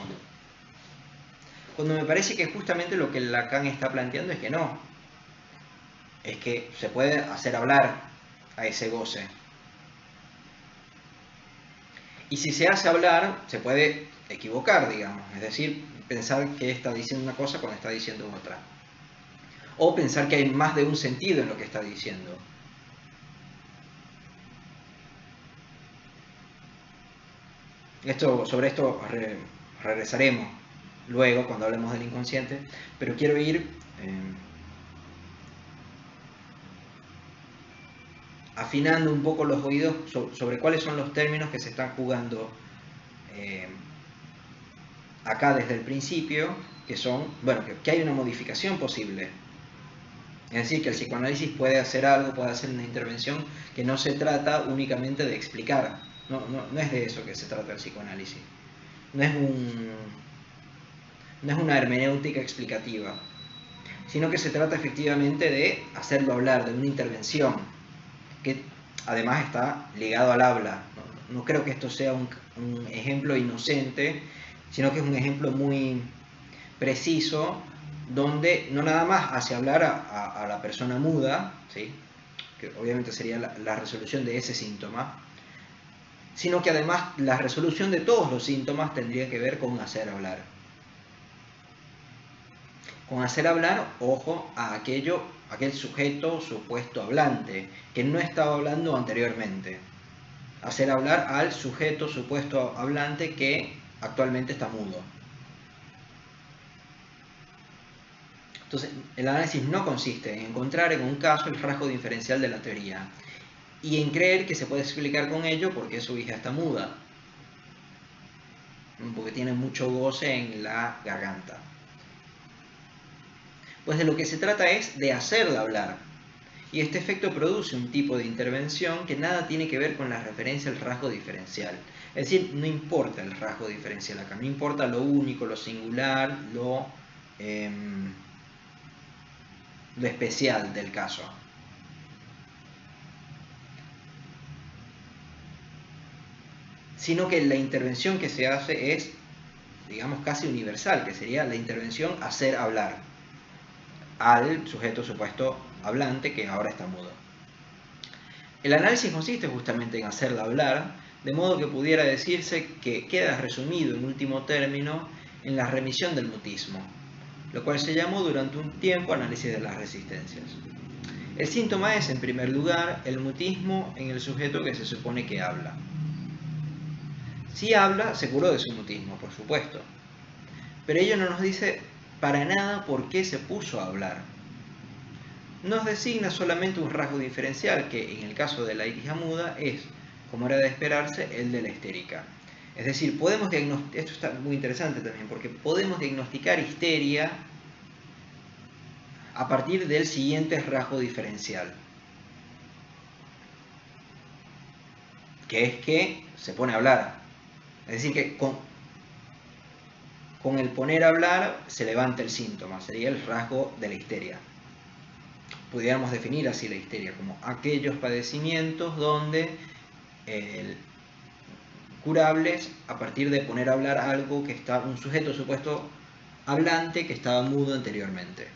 Cuando me parece que justamente lo que Lacan está planteando es que no, es que se puede hacer hablar a ese goce. Y si se hace hablar, se puede equivocar, digamos, es decir, pensar que está diciendo una cosa cuando está diciendo otra. O pensar que hay más de un sentido en lo que está diciendo. Sobre esto regresaremos luego cuando hablemos del inconsciente, pero quiero ir afinando un poco los oídos sobre cuáles son los términos que se están jugando acá desde el principio, que son, bueno, que hay una modificación posible. Es decir, que el psicoanálisis puede hacer algo, puede hacer una intervención, que no se trata únicamente de explicar. No es de eso que se trata el psicoanálisis. No es una hermenéutica explicativa, sino que se trata efectivamente de hacerlo hablar, de una intervención, que además está ligado al habla. No creo que esto sea un ejemplo inocente, sino que es un ejemplo muy preciso, donde no nada más hace hablar a la persona muda, ¿sí? Que obviamente sería la resolución de ese síntoma, sino que además la resolución de todos los síntomas tendría que ver con hacer hablar. Con hacer hablar, ojo, a aquel sujeto supuesto hablante, que no estaba hablando anteriormente. Hacer hablar al sujeto supuesto hablante que actualmente está mudo. Entonces, el análisis no consiste en encontrar en un caso el rasgo diferencial de la teoría y en creer que se puede explicar con ello por qué su hija está muda, porque tiene mucho goce en la garganta. Pues de lo que se trata es de hacerla hablar, y este efecto produce un tipo de intervención que nada tiene que ver con la referencia al rasgo diferencial. Es decir, no importa el rasgo diferencial acá, no importa lo único, lo singular, lo especial del caso. Sino que la intervención que se hace es, digamos, casi universal, que sería la intervención hacer hablar al sujeto supuesto hablante que ahora está mudo. El análisis consiste justamente en hacerla hablar, de modo que pudiera decirse que queda resumido en último término en la remisión del mutismo, lo cual se llamó durante un tiempo análisis de las resistencias. El síntoma es, en primer lugar, el mutismo en el sujeto que se supone que habla. Si habla, se curó de su mutismo, por supuesto, pero ello no nos dice para nada por qué se puso a hablar. Nos designa solamente un rasgo diferencial que, en el caso de la hija muda, es, como era de esperarse, el de la histérica. Es decir, podemos diagnosticar, esto está muy interesante también, porque podemos diagnosticar histeria a partir del siguiente rasgo diferencial, que es que se pone a hablar. Es decir, que con el poner a hablar se levanta el síntoma, sería el rasgo de la histeria. pudiéramos definir así la histeria, como aquellos padecimientos donde curables a partir de poner a hablar algo que está, un sujeto supuesto hablante que estaba mudo anteriormente.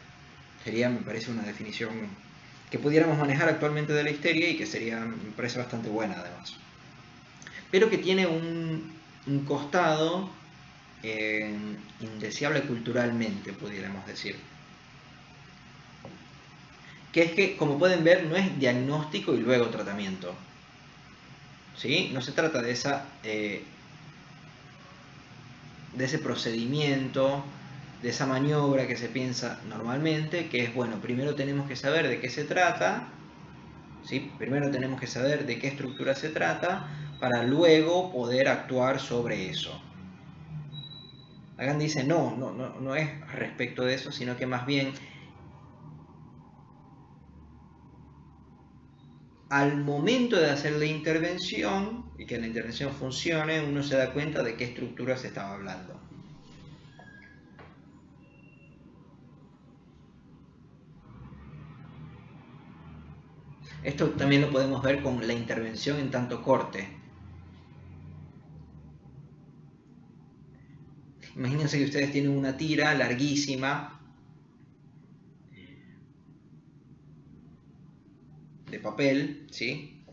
Sería, me parece, una definición que pudiéramos manejar actualmente de la histeria y que sería, me parece, bastante buena además. Pero que tiene un costado indeseable culturalmente, pudiéramos decir. Que es que, como pueden ver, no es diagnóstico y luego tratamiento. ¿Sí? No se trata de ese procedimiento, de esa maniobra que se piensa normalmente, que es, bueno, primero tenemos que saber de qué se trata, ¿sí? Primero tenemos que saber de qué estructura se trata, para luego poder actuar sobre eso. Lacan dice, no es respecto de eso, sino que más bien al momento de hacer la intervención y que la intervención funcione, uno se da cuenta de qué estructura se estaba hablando. Esto también lo podemos ver con la intervención en tanto corte. Imagínense que ustedes tienen una tira larguísima de papel, ¿sí?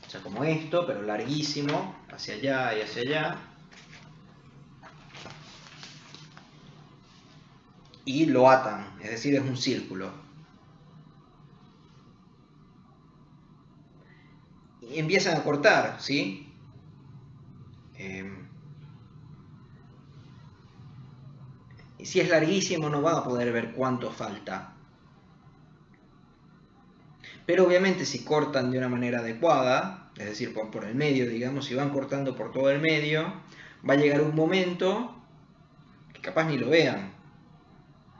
O sea, como esto, pero larguísimo, hacia allá y hacia allá. Y lo atan, es decir, es un círculo. Y empiezan a cortar, ¿sí? Y si es larguísimo no van a poder ver cuánto falta. Pero obviamente si cortan de una manera adecuada, es decir, por el medio, digamos, si van cortando por todo el medio, va a llegar un momento que capaz ni lo vean.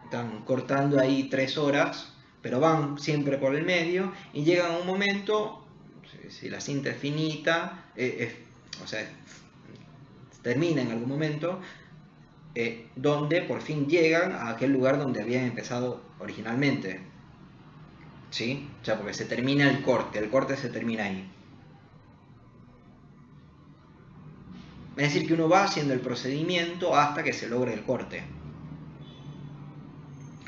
Están cortando ahí 3 horas, pero van siempre por el medio y llegan a un momento, si la cinta es finita, o sea, termina en algún momento, donde por fin llegan a aquel lugar donde habían empezado originalmente. ¿Sí? O sea, porque se termina el corte se termina ahí. Es decir, que uno va haciendo el procedimiento hasta que se logre el corte.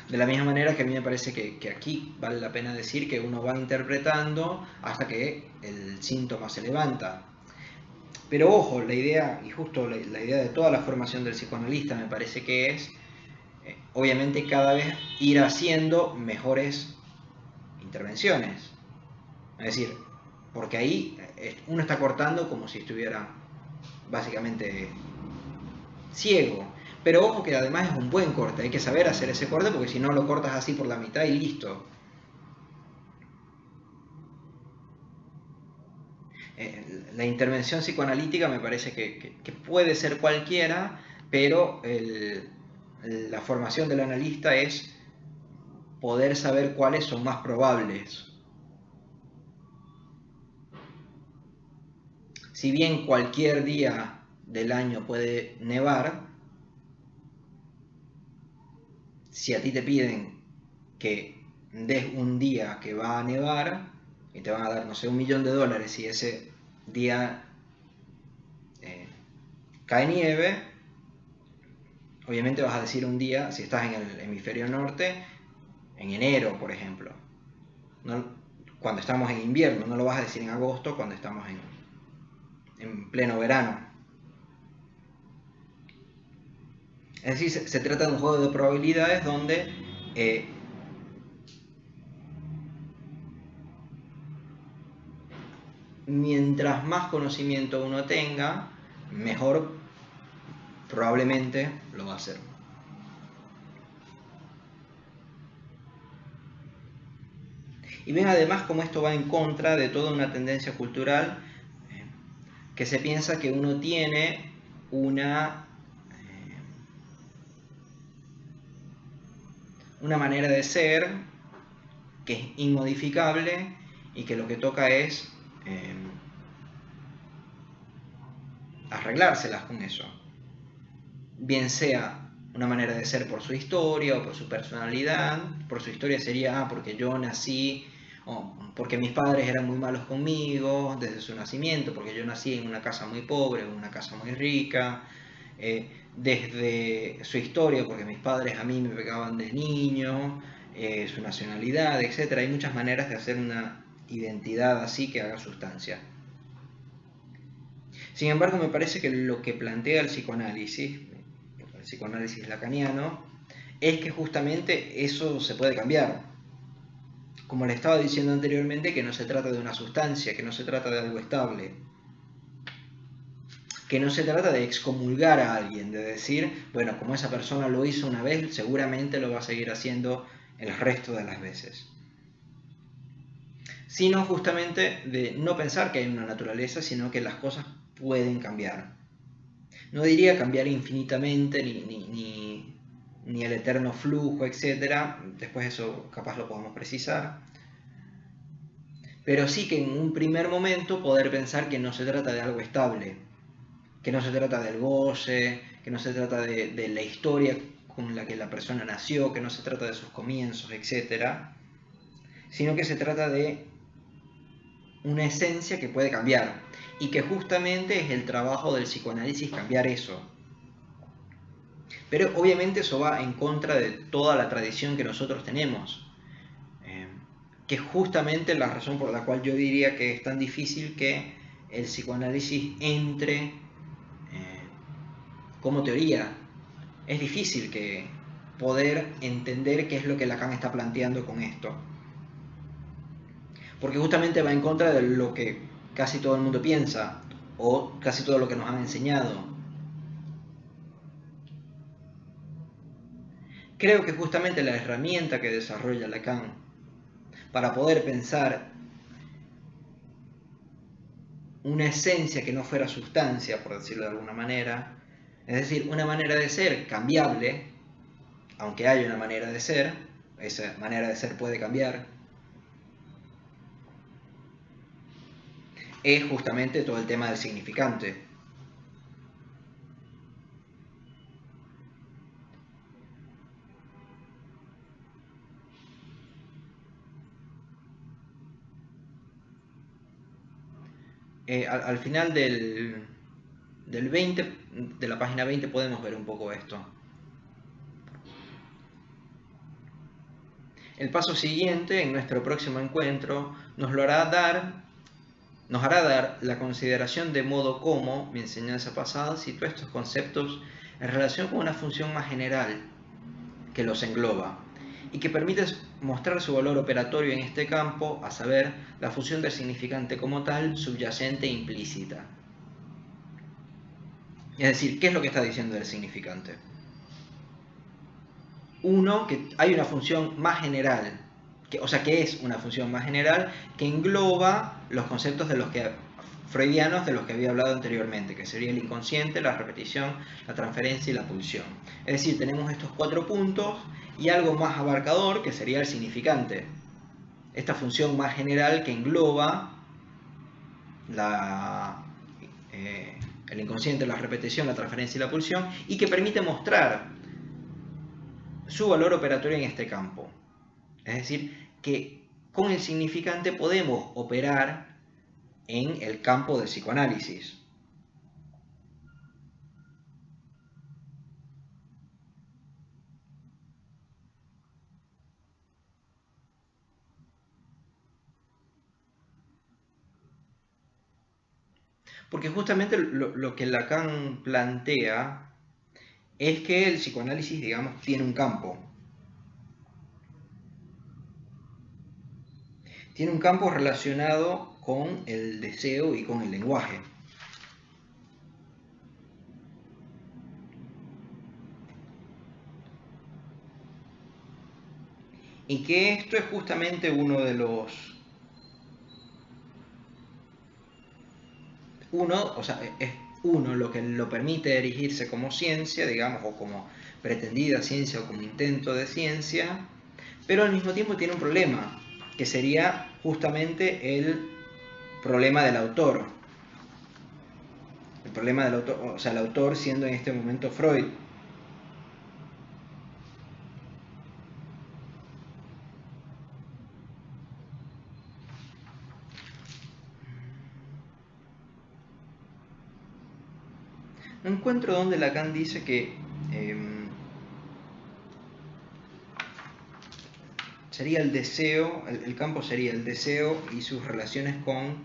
De la misma manera que a mí me parece que aquí vale la pena decir que uno va interpretando hasta que el síntoma se levanta. Pero ojo, la idea, y justo la idea de toda la formación del psicoanalista me parece que es, obviamente, cada vez ir haciendo mejores intervenciones. Es decir, porque ahí uno está cortando como si estuviera básicamente ciego. Pero ojo que además es un buen corte, hay que saber hacer ese corte porque si no lo cortas así por la mitad y listo. La intervención psicoanalítica me parece que puede ser cualquiera, pero la formación del analista es poder saber cuáles son más probables. Si bien cualquier día del año puede nevar, si a ti te piden que des un día que va a nevar y te van a dar, no sé, $1.000.000 y ese día cae nieve, obviamente vas a decir un día, si estás en el hemisferio norte, en enero, por ejemplo. No, cuando estamos en invierno, no lo vas a decir en agosto cuando estamos en pleno verano. Es decir, se trata de un juego de probabilidades donde mientras más conocimiento uno tenga, mejor probablemente lo va a hacer. Y ven además cómo esto va en contra de toda una tendencia cultural que se piensa que uno tiene una manera de ser que es inmodificable y que lo que toca es arreglárselas con eso. Bien sea una manera de ser por su historia o por su personalidad. Por su historia sería, porque yo nací, o porque mis padres eran muy malos conmigo desde su nacimiento, porque yo nací en una casa muy pobre, en una casa muy rica. Desde su historia, porque mis padres a mí me pegaban de niño, su nacionalidad, etc. Hay muchas maneras de hacer una identidad así que haga sustancia. Sin embargo, me parece que lo que plantea el psicoanálisis lacaniano, es que justamente eso se puede cambiar. Como le estaba diciendo anteriormente, que no se trata de una sustancia, que no se trata de algo estable, que no se trata de excomulgar a alguien, de decir, bueno, como esa persona lo hizo una vez, seguramente lo va a seguir haciendo el resto de las veces. Sino justamente de no pensar que hay una naturaleza, sino que las cosas pueden cambiar. No diría cambiar infinitamente, ni el eterno flujo, etc. Después eso capaz lo podemos precisar. Pero sí que en un primer momento poder pensar que no se trata de algo estable, que no se trata del goce, que no se trata de la historia con la que la persona nació, que no se trata de sus comienzos, etc. Sino que se trata de una esencia que puede cambiar y que justamente es el trabajo del psicoanálisis cambiar eso. Pero obviamente eso va en contra de toda la tradición que nosotros tenemos, que es justamente la razón por la cual yo diría que es tan difícil que el psicoanálisis entre como teoría. Es difícil que poder entender qué es lo que Lacan está planteando con esto, porque justamente va en contra de lo que casi todo el mundo piensa o casi todo lo que nos han enseñado. Creo que justamente la herramienta que desarrolla Lacan para poder pensar una esencia que no fuera sustancia, por decirlo de alguna manera, es decir, una manera de ser cambiable, aunque haya una manera de ser, esa manera de ser puede cambiar, es justamente todo el tema del significante. Al final del 20, de la página 20, podemos ver un poco esto. El paso siguiente, en nuestro próximo encuentro, nos hará dar la consideración de modo como mi enseñanza pasada sitúa estos conceptos en relación con una función más general que los engloba y que permite mostrar su valor operatorio en este campo, a saber, la función del significante como tal, subyacente e implícita. Es decir, ¿qué es lo que está diciendo el significante? Uno, que hay una función más general, que es una función más general que engloba los conceptos de los que freudianos de los que había hablado anteriormente, que sería el inconsciente, la repetición, la transferencia y la pulsión. Es decir, tenemos estos 4 puntos y algo más abarcador que sería el significante. Esta función más general que engloba el inconsciente, la repetición, la transferencia y la pulsión, y que permite mostrar su valor operatorio en este campo. Es decir, que con el significante podemos operar en el campo del psicoanálisis. Porque justamente lo que Lacan plantea es que el psicoanálisis, digamos, tiene un campo. Tiene un campo relacionado con el deseo y con el lenguaje. Y que esto es justamente uno de los... es uno lo que lo permite erigirse como ciencia, digamos, o como pretendida ciencia o como intento de ciencia, pero al mismo tiempo tiene un problema, que sería justamente el problema del autor. El problema del autor, o sea, el autor siendo en este momento Freud. no encuentro donde Lacan dice que sería el deseo, el campo sería el deseo y sus relaciones con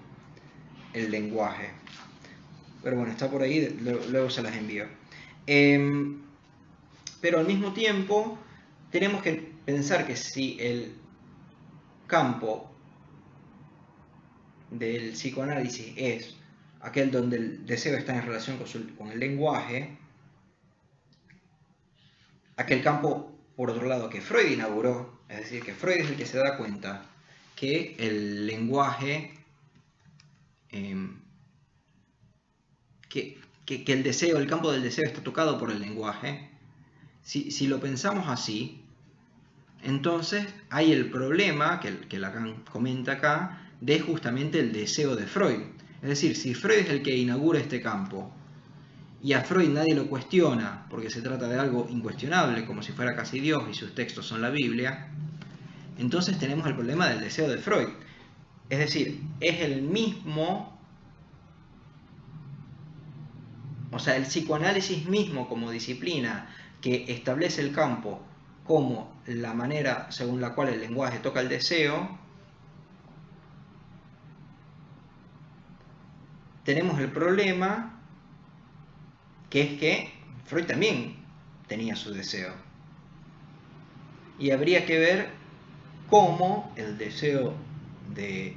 el lenguaje. Pero bueno, está por ahí, luego se las envío. Pero al mismo tiempo tenemos que pensar que si el campo del psicoanálisis es aquel donde el deseo está en relación con el lenguaje, aquel campo, por otro lado, que Freud inauguró, es decir, que Freud es el que se da cuenta que el lenguaje, que el deseo, el campo del deseo está tocado por el lenguaje. Si lo pensamos así, entonces hay el problema que Lacan comenta acá de justamente el deseo de Freud. Es decir, si Freud es el que inaugura este campo y a Freud nadie lo cuestiona porque se trata de algo incuestionable, como si fuera casi Dios y sus textos son la Biblia, entonces tenemos el problema del deseo de Freud. Es decir, es el mismo, o sea, el psicoanálisis mismo como disciplina que establece el campo como la manera según la cual el lenguaje toca el deseo, tenemos el problema que es que Freud también tenía su deseo. Y habría que ver cómo el deseo de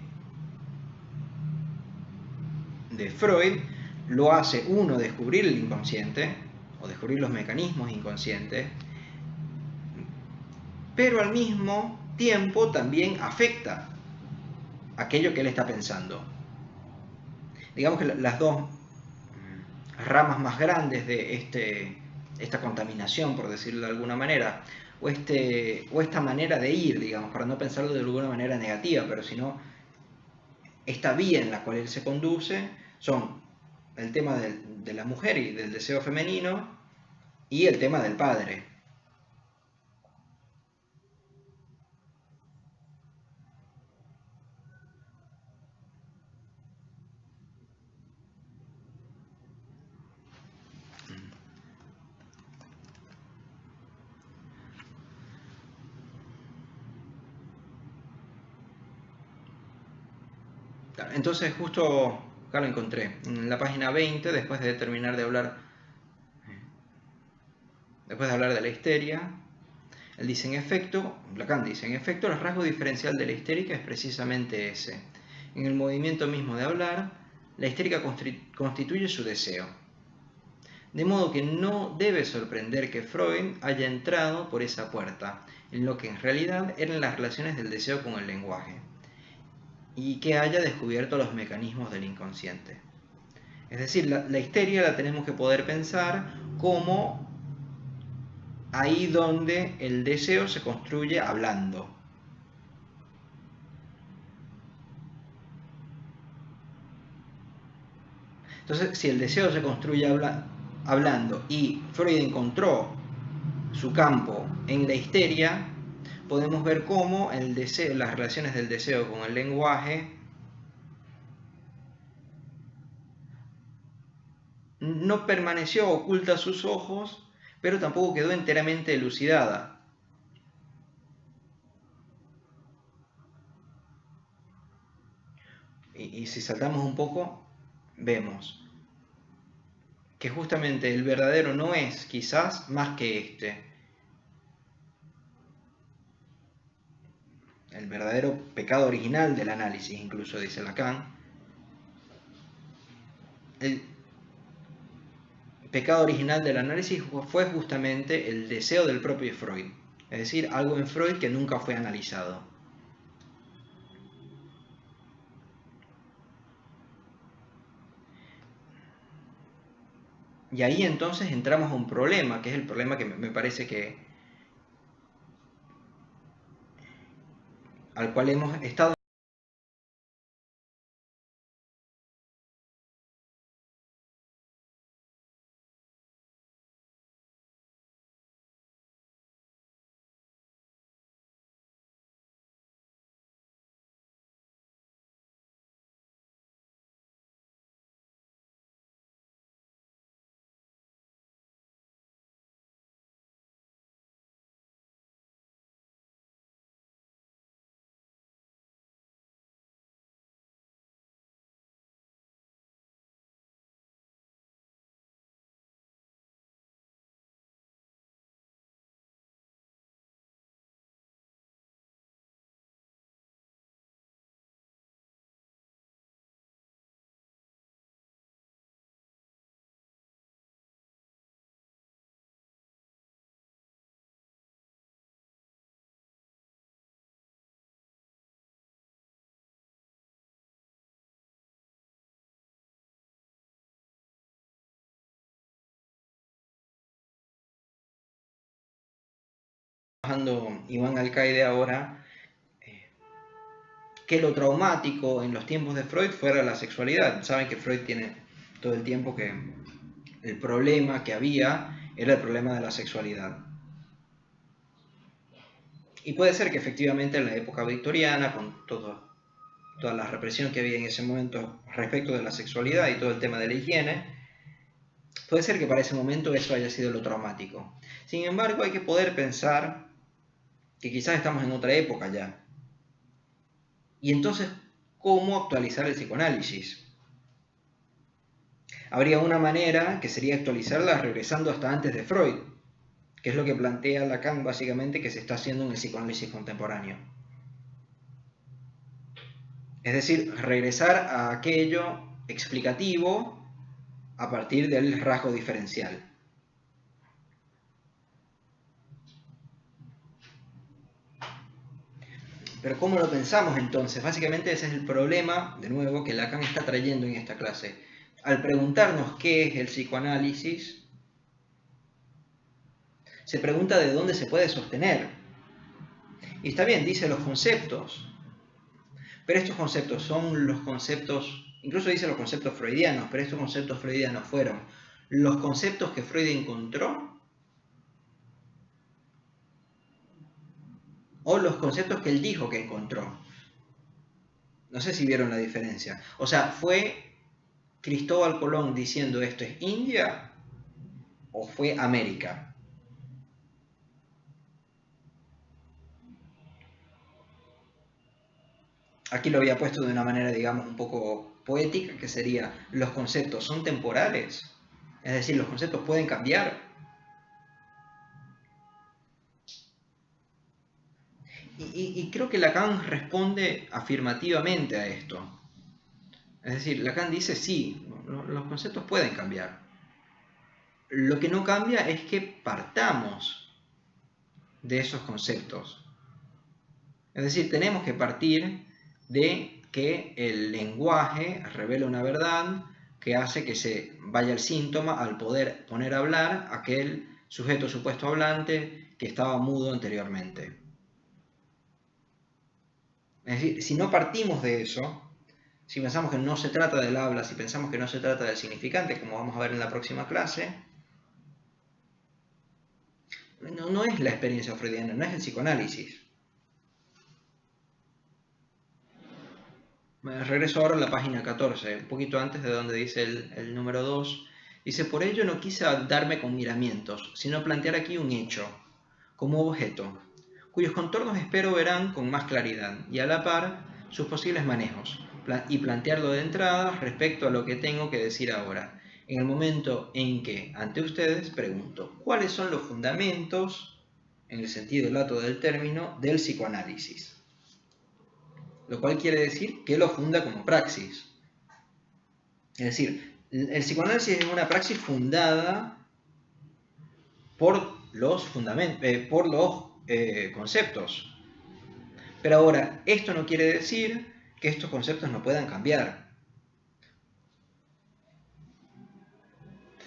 Freud lo hace uno descubrir el inconsciente o descubrir los mecanismos inconscientes, pero al mismo tiempo también afecta aquello que él está pensando. Digamos que las dos ramas más grandes de esta contaminación, por decirlo de alguna manera, o esta manera de ir, digamos, para no pensarlo de alguna manera negativa, pero sino esta vía en la cual él se conduce, son el tema de la mujer y del deseo femenino y el tema del padre. Entonces justo acá lo encontré, en la página 20, después de terminar de hablar, de la histeria, él dice, en efecto, Lacan dice, en efecto, el rasgo diferencial de la histérica es precisamente ese. En el movimiento mismo de hablar, la histérica constituye su deseo. De modo que no debe sorprender que Freud haya entrado por esa puerta, en lo que en realidad eran las relaciones del deseo con el lenguaje, y que haya descubierto los mecanismos del inconsciente. Es decir, la histeria la tenemos que poder pensar como ahí donde el deseo se construye hablando. Entonces, si el deseo se construye hablando y Freud encontró su campo en la histeria, podemos ver cómo el deseo, las relaciones del deseo con el lenguaje no permaneció oculta a sus ojos, pero tampoco quedó enteramente elucidada. Y si saltamos un poco, vemos que justamente el verdadero no es quizás más que este. El verdadero pecado original del análisis, incluso dice Lacan. El pecado original del análisis fue justamente el deseo del propio Freud. Es decir, algo en Freud que nunca fue analizado. Y ahí entonces entramos a un problema, que es el problema que me parece que al cual hemos estado trabajando Iván Alcaide ahora, que lo traumático en los tiempos de Freud fuera la sexualidad. Saben que Freud tiene todo el tiempo que el problema que había era el problema de la sexualidad. Y puede ser que efectivamente en la época victoriana, con toda la represión que había en ese momento respecto de la sexualidad y todo el tema de la higiene, puede ser que para ese momento eso haya sido lo traumático. Sin embargo, hay que poder pensar que quizás estamos en otra época ya. Y entonces, ¿cómo actualizar el psicoanálisis? Habría una manera que sería actualizarla regresando hasta antes de Freud, que es lo que plantea Lacan básicamente que se está haciendo en el psicoanálisis contemporáneo. Es decir, regresar a aquello explicativo a partir del rasgo diferencial. Pero ¿cómo lo pensamos entonces? Básicamente ese es el problema, de nuevo, que Lacan está trayendo en esta clase. Al preguntarnos qué es el psicoanálisis, se pregunta de dónde se puede sostener. Y está bien, dice los conceptos, pero estos conceptos son los conceptos, incluso dice los conceptos freudianos, pero estos conceptos freudianos fueron los conceptos que Freud encontró o los conceptos que él dijo que encontró. No sé si vieron la diferencia. O sea, ¿fue Cristóbal Colón diciendo esto es India o fue América? Aquí lo había puesto de una manera, digamos, un poco poética, que sería, los conceptos son temporales, es decir, los conceptos pueden cambiar. Y creo que Lacan responde afirmativamente a esto. Es decir, Lacan dice, sí, los conceptos pueden cambiar. Lo que no cambia es que partamos de esos conceptos. Es decir, tenemos que partir de que el lenguaje revela una verdad que hace que se vaya el síntoma al poder poner a hablar aquel sujeto supuesto hablante que estaba mudo anteriormente. Es decir, si no partimos de eso, si pensamos que no se trata del habla, si pensamos que no se trata del significante, como vamos a ver en la próxima clase, no es la experiencia freudiana, no es el psicoanálisis. Regreso ahora a la página 14, un poquito antes de donde dice el número 2. Dice, por ello no quise darme con miramientos, sino plantear aquí un hecho, como objeto, cuyos contornos espero verán con más claridad, y a la par sus posibles manejos, y plantearlo de entrada respecto a lo que tengo que decir ahora, en el momento en que, ante ustedes, pregunto, ¿cuáles son los fundamentos, en el sentido lato del término, del psicoanálisis? Lo cual quiere decir que lo funda como praxis. Es decir, el psicoanálisis es una praxis fundada por los conceptos. Pero ahora, esto no quiere decir que estos conceptos no puedan cambiar,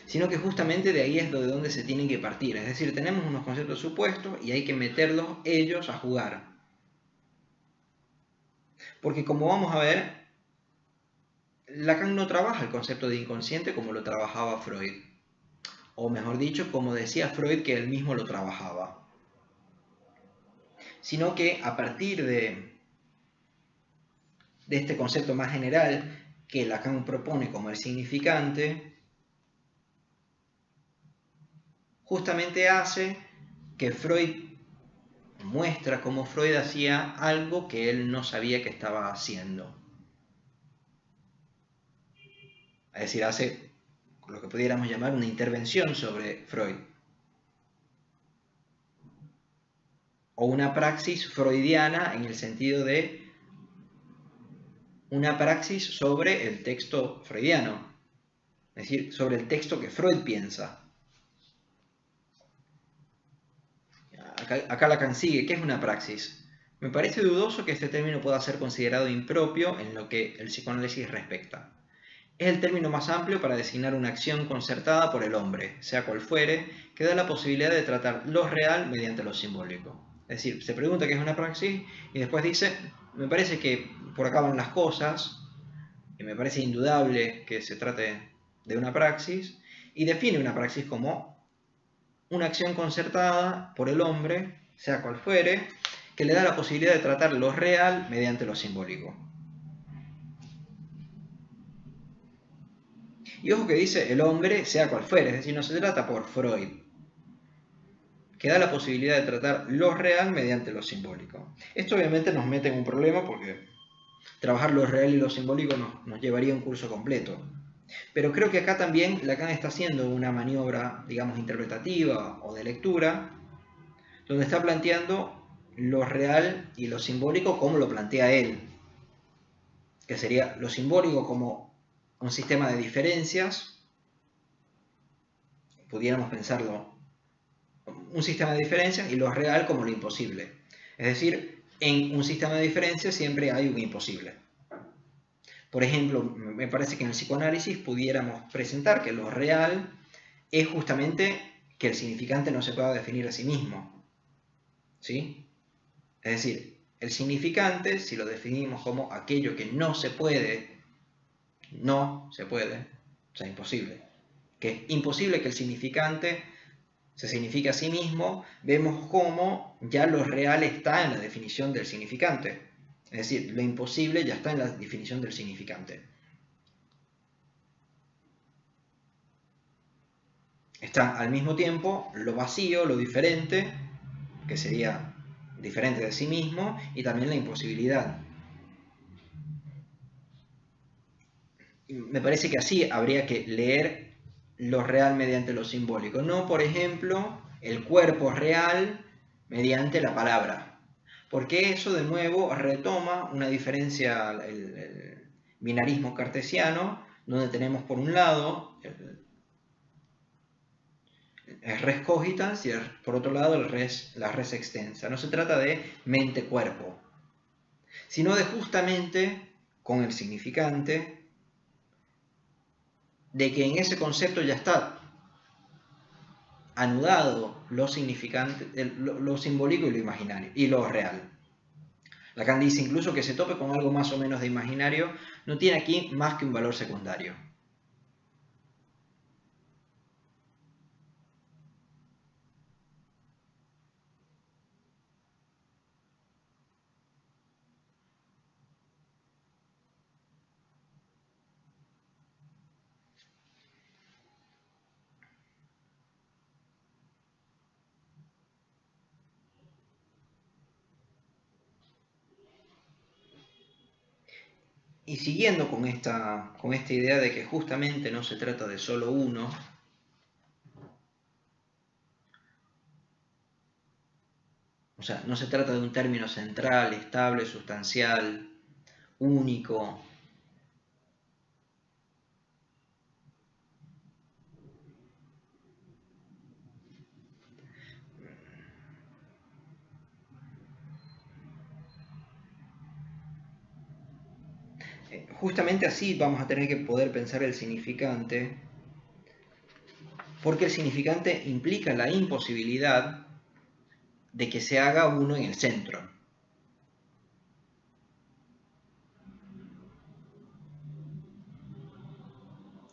sino que justamente de ahí es de donde se tienen que partir. Es decir, tenemos unos conceptos supuestos y hay que meterlos ellos a jugar. Porque como vamos a ver, Lacan no trabaja el concepto de inconsciente como lo trabajaba Freud. O mejor dicho, como decía Freud que él mismo lo trabajaba. Sino que a partir de este concepto más general que Lacan propone como el significante, justamente hace que Freud muestra cómo Freud hacía algo que él no sabía que estaba haciendo. Es decir, hace lo que pudiéramos llamar una intervención sobre Freud. O una praxis freudiana en el sentido de una praxis sobre el texto freudiano. Es decir, sobre el texto que Freud piensa. Acá Lacan sigue, ¿qué es una praxis? Me parece dudoso que este término pueda ser considerado impropio en lo que el psicoanálisis respecta. Es el término más amplio para designar una acción concertada por el hombre, sea cual fuere, que da la posibilidad de tratar lo real mediante lo simbólico. Es decir, se pregunta qué es una praxis y después dice, me parece que por acá van las cosas, y me parece indudable que se trate de una praxis, y define una praxis como una acción concertada por el hombre, sea cual fuere, que le da la posibilidad de tratar lo real mediante lo simbólico. Y ojo que dice el hombre, sea cual fuere, es decir, no se trata por Freud, que da la posibilidad de tratar lo real mediante lo simbólico. Esto obviamente nos mete en un problema porque trabajar lo real y lo simbólico nos llevaría a un curso completo. Pero creo que acá también Lacan está haciendo una maniobra, digamos, interpretativa o de lectura, donde está planteando lo real y lo simbólico como lo plantea él, que sería lo simbólico como un sistema de diferencias, pudiéramos pensarlo, un sistema de diferencias, y lo real como lo imposible. Es decir, en un sistema de diferencias siempre hay un imposible. Por ejemplo, me parece que en el psicoanálisis pudiéramos presentar que lo real es justamente que el significante no se pueda definir a sí mismo. ¿Sí? Es decir, el significante, si lo definimos como aquello que no se puede, o sea, imposible, que es imposible que el significante se signifique a sí mismo, vemos cómo ya lo real está en la definición del significante. Es decir, lo imposible ya está en la definición del significante. Está al mismo tiempo lo vacío, lo diferente, que sería diferente de sí mismo, y también la imposibilidad. Me parece que así habría que leer lo real mediante lo simbólico, no, por ejemplo, el cuerpo real mediante la palabra, porque eso de nuevo retoma una diferencia, el binarismo cartesiano, donde tenemos por un lado el res cogitans y por otro lado la res extensa. No se trata de mente-cuerpo, sino de justamente con el significante, de que en ese concepto ya está anudado lo significante, lo simbólico y lo imaginario, y lo real. Lacan dice incluso que se tope con algo más o menos de imaginario no tiene aquí más que un valor secundario. Y siguiendo con esta idea de que justamente no se trata de solo uno, o sea, no se trata de un término central, estable, sustancial, único. Justamente así vamos a tener que poder pensar el significante, porque el significante implica la imposibilidad de que se haga uno en el centro.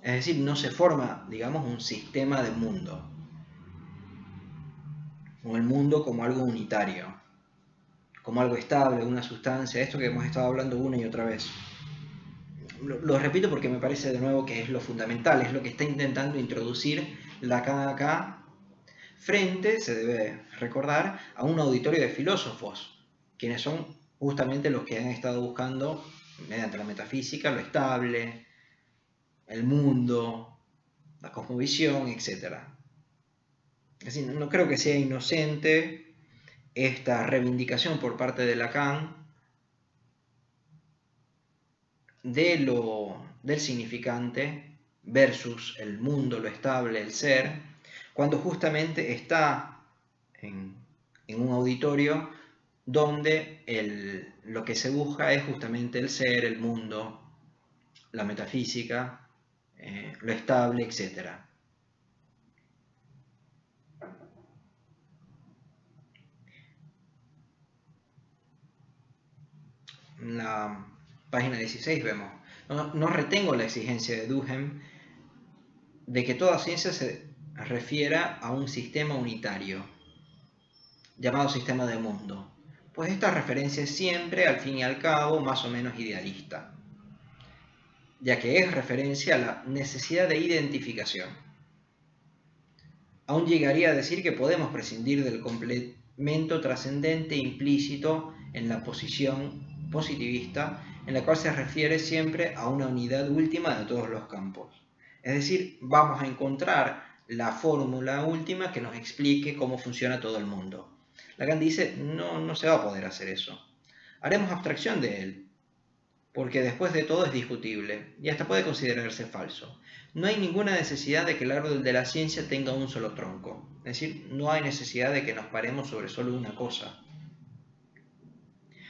Es decir, no se forma, digamos, un sistema de mundo, o el mundo como algo unitario, como algo estable, una sustancia, esto que hemos estado hablando una y otra vez. Lo repito porque me parece de nuevo que es lo fundamental, es lo que está intentando introducir Lacan acá, frente, se debe recordar, a un auditorio de filósofos, quienes son justamente los que han estado buscando, mediante la metafísica, lo estable, el mundo, la cosmovisión, etc. Es decir, no creo que sea inocente esta reivindicación por parte de Lacan del significante versus el mundo, lo estable, el ser, cuando justamente está en un auditorio donde lo que se busca es justamente el ser, el mundo, la metafísica, lo estable, etc. en la página 16 vemos, no retengo la exigencia de Duhem de que toda ciencia se refiera a un sistema unitario, llamado sistema de mundo, pues esta referencia es siempre, al fin y al cabo, más o menos idealista, ya que es referencia a la necesidad de identificación. Aún llegaría a decir que podemos prescindir del complemento trascendente implícito en la posición positivista, en la cual se refiere siempre a una unidad última de todos los campos. Es decir, vamos a encontrar la fórmula última que nos explique cómo funciona todo el mundo. Lacan dice, no se va a poder hacer eso. Haremos abstracción de él, porque después de todo es discutible y hasta puede considerarse falso. No hay ninguna necesidad de que el árbol de la ciencia tenga un solo tronco. Es decir, no hay necesidad de que nos paremos sobre solo una cosa.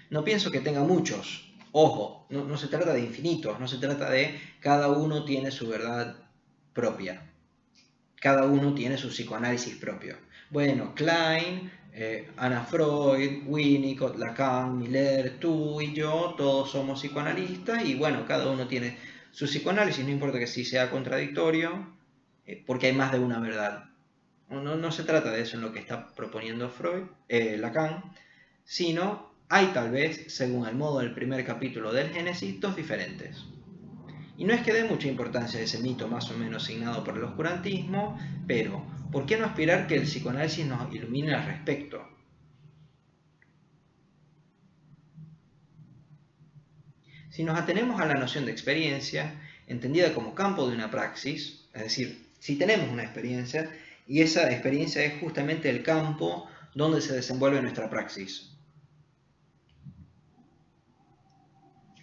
No pienso que tenga muchos. Ojo, no se trata de infinitos, no se trata de cada uno tiene su verdad propia. Cada uno tiene su psicoanálisis propio. Bueno, Klein, Anna Freud, Winnicott, Lacan, Miller, tú y yo, todos somos psicoanalistas y bueno, cada uno tiene su psicoanálisis, no importa que sí sea contradictorio, porque hay más de una verdad. No se trata de eso en lo que está proponiendo Lacan, sino hay tal vez, según el modo del primer capítulo del Génesis, dos diferentes. Y no es que dé mucha importancia a ese mito más o menos signado por el oscurantismo, pero ¿por qué no aspirar que el psicoanálisis nos ilumine al respecto? Si nos atenemos a la noción de experiencia, entendida como campo de una praxis, es decir, si tenemos una experiencia, y esa experiencia es justamente el campo donde se desenvuelve nuestra praxis,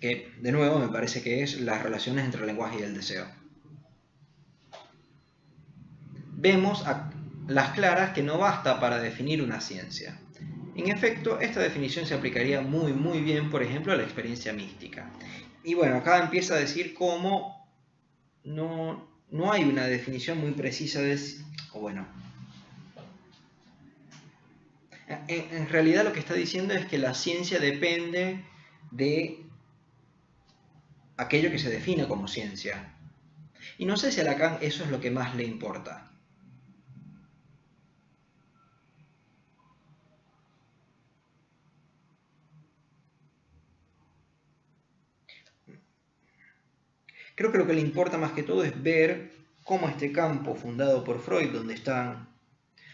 que de nuevo me parece que es las relaciones entre el lenguaje y el deseo. Vemos a las claras que no basta para definir una ciencia. En efecto, esta definición se aplicaría muy bien, por ejemplo, a la experiencia mística. Y bueno, acá empieza a decir cómo no hay una definición muy precisa de... O bueno, en realidad lo que está diciendo es que la ciencia depende de aquello que se define como ciencia. Y no sé si a Lacan eso es lo que más le importa. Creo que lo que le importa más que todo es ver cómo este campo fundado por Freud, donde están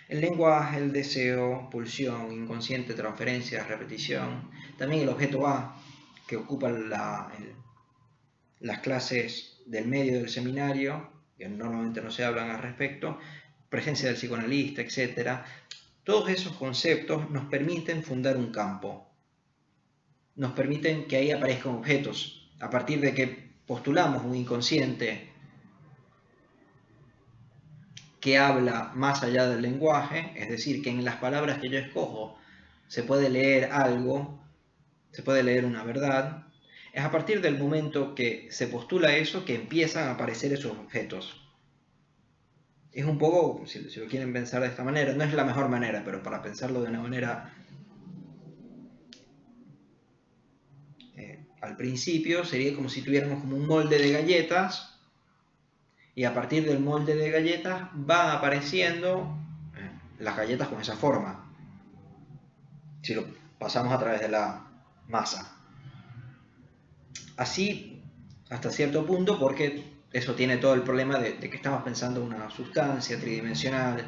el lenguaje, el deseo, pulsión, inconsciente, transferencia, repetición, también el objeto A, que ocupa las clases del medio del seminario, que normalmente no se hablan al respecto, presencia del psicoanalista, etc. Todos esos conceptos nos permiten fundar un campo, nos permiten que ahí aparezcan objetos, a partir de que postulamos un inconsciente que habla más allá del lenguaje, es decir, que en las palabras que yo escojo se puede leer algo, se puede leer una verdad, es a partir del momento que se postula eso que empiezan a aparecer esos objetos. Es un poco, si lo quieren pensar de esta manera, no es la mejor manera, pero para pensarlo de una manera al principio sería como si tuviéramos como un molde de galletas y a partir del molde de galletas van apareciendo las galletas con esa forma, si lo pasamos a través de la masa. Así hasta cierto punto, porque eso tiene todo el problema de que estamos pensando en una sustancia tridimensional,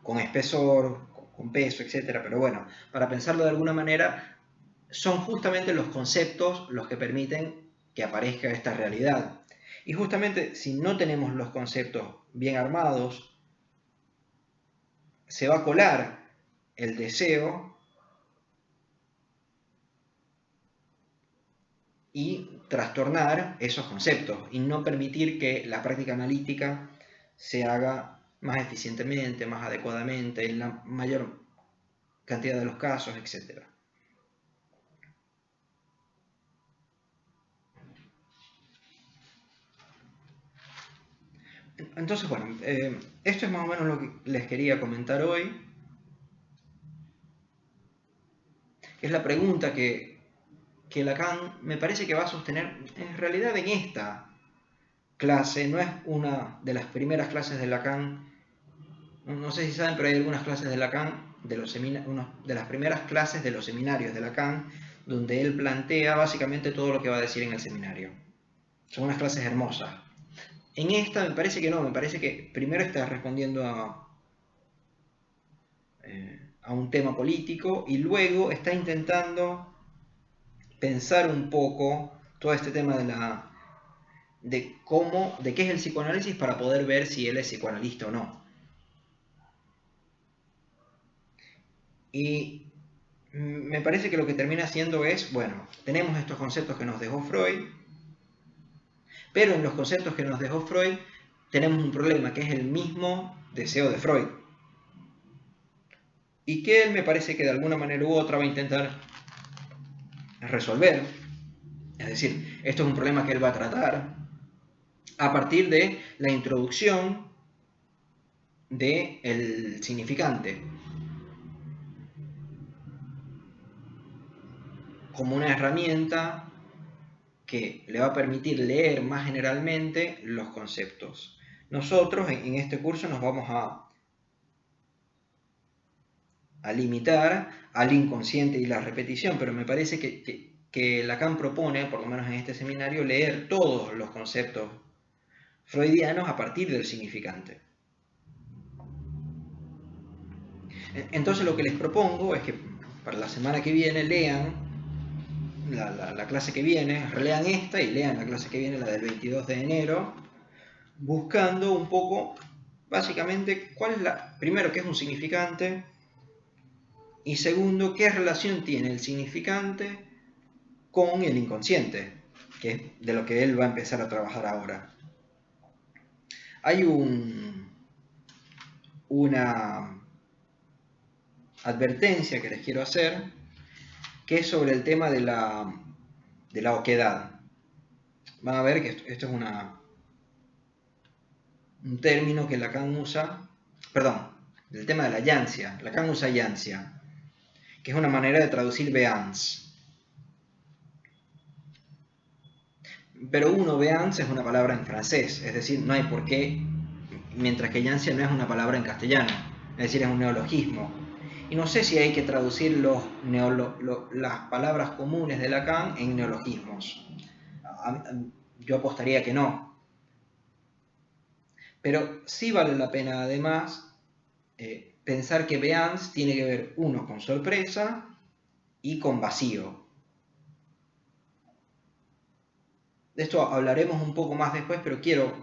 con espesor, con peso, etc. Pero bueno, para pensarlo de alguna manera, son justamente los conceptos los que permiten que aparezca esta realidad. Y justamente si no tenemos los conceptos bien armados, se va a colar el deseo y trastornar esos conceptos y no permitir que la práctica analítica se haga más eficientemente, más adecuadamente, en la mayor cantidad de los casos, etc. Entonces, bueno, esto es más o menos lo que les quería comentar hoy. Es la pregunta que que Lacan me parece que va a sostener en realidad en esta clase. No es una de las primeras clases de Lacan, no sé si saben, pero hay algunas clases de Lacan, de las primeras clases de los seminarios de Lacan, donde él plantea básicamente todo lo que va a decir en el seminario. Son unas clases hermosas. En esta me parece que no, me parece que primero está respondiendo a un tema político y luego está intentando pensar un poco todo este tema de qué es el psicoanálisis para poder ver si él es psicoanalista o no. Y me parece que lo que termina haciendo es, bueno, tenemos estos conceptos que nos dejó Freud, pero en los conceptos que nos dejó Freud tenemos un problema que es el mismo deseo de Freud. Y que él me parece que de alguna manera u otra va a intentar resolver. Es decir, esto es un problema que él va a tratar a partir de la introducción del significante como una herramienta que le va a permitir leer más generalmente los conceptos. Nosotros en este curso nos vamos a limitar al inconsciente y la repetición, pero me parece que Lacan propone, por lo menos en este seminario, leer todos los conceptos freudianos a partir del significante. Entonces lo que les propongo es que para la semana que viene lean la clase que viene, relean esta y lean la clase que viene, la del 22 de enero, buscando un poco, básicamente, primero, qué es un significante, y segundo, qué relación tiene el significante con el inconsciente, que es de lo que él va a empezar a trabajar ahora. Hay una advertencia que les quiero hacer, que es sobre el tema de la oquedad. Van a ver que esto es un término que Lacan usa, perdón, el tema de la yancia. Lacan usa yancia, que es una manera de traducir béance. Pero béance es una palabra en francés, es decir, no hay por qué, mientras que yancia no es una palabra en castellano, es decir, es un neologismo. Y no sé si hay que traducir las palabras comunes de Lacan en neologismos. Yo apostaría que no. Pero sí vale la pena, además, pensar que béance tiene que ver, uno, con sorpresa y con vacío. De esto hablaremos un poco más después, pero quiero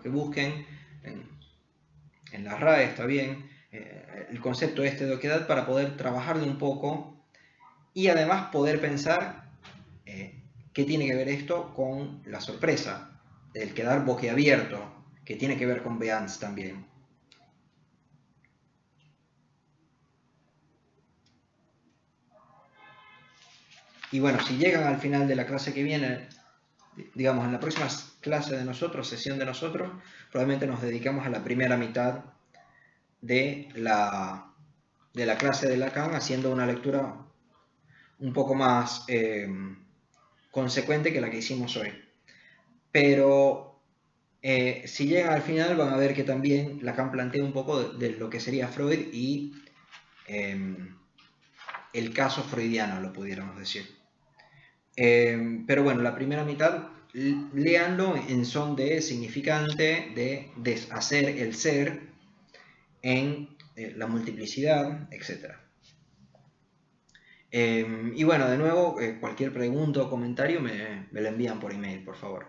que busquen en la RAE, está bien, el concepto de oquedad para poder trabajarlo un poco y además poder pensar qué tiene que ver esto con la sorpresa, el quedar boquiabierto, que tiene que ver con béance también. Y bueno, si llegan al final de la clase que viene, digamos, en la próxima clase de nosotros, sesión de nosotros, probablemente nos dedicamos a la primera mitad de la clase de Lacan, haciendo una lectura un poco más consecuente que la que hicimos hoy. Pero si llegan al final van a ver que también Lacan plantea un poco de lo que sería Freud y el caso freudiano, lo pudiéramos decir. Pero bueno, la primera mitad, léanlo en son de significante, de deshacer el ser en la multiplicidad, etc. Y bueno, de nuevo, cualquier pregunta o comentario me lo envían por email, por favor.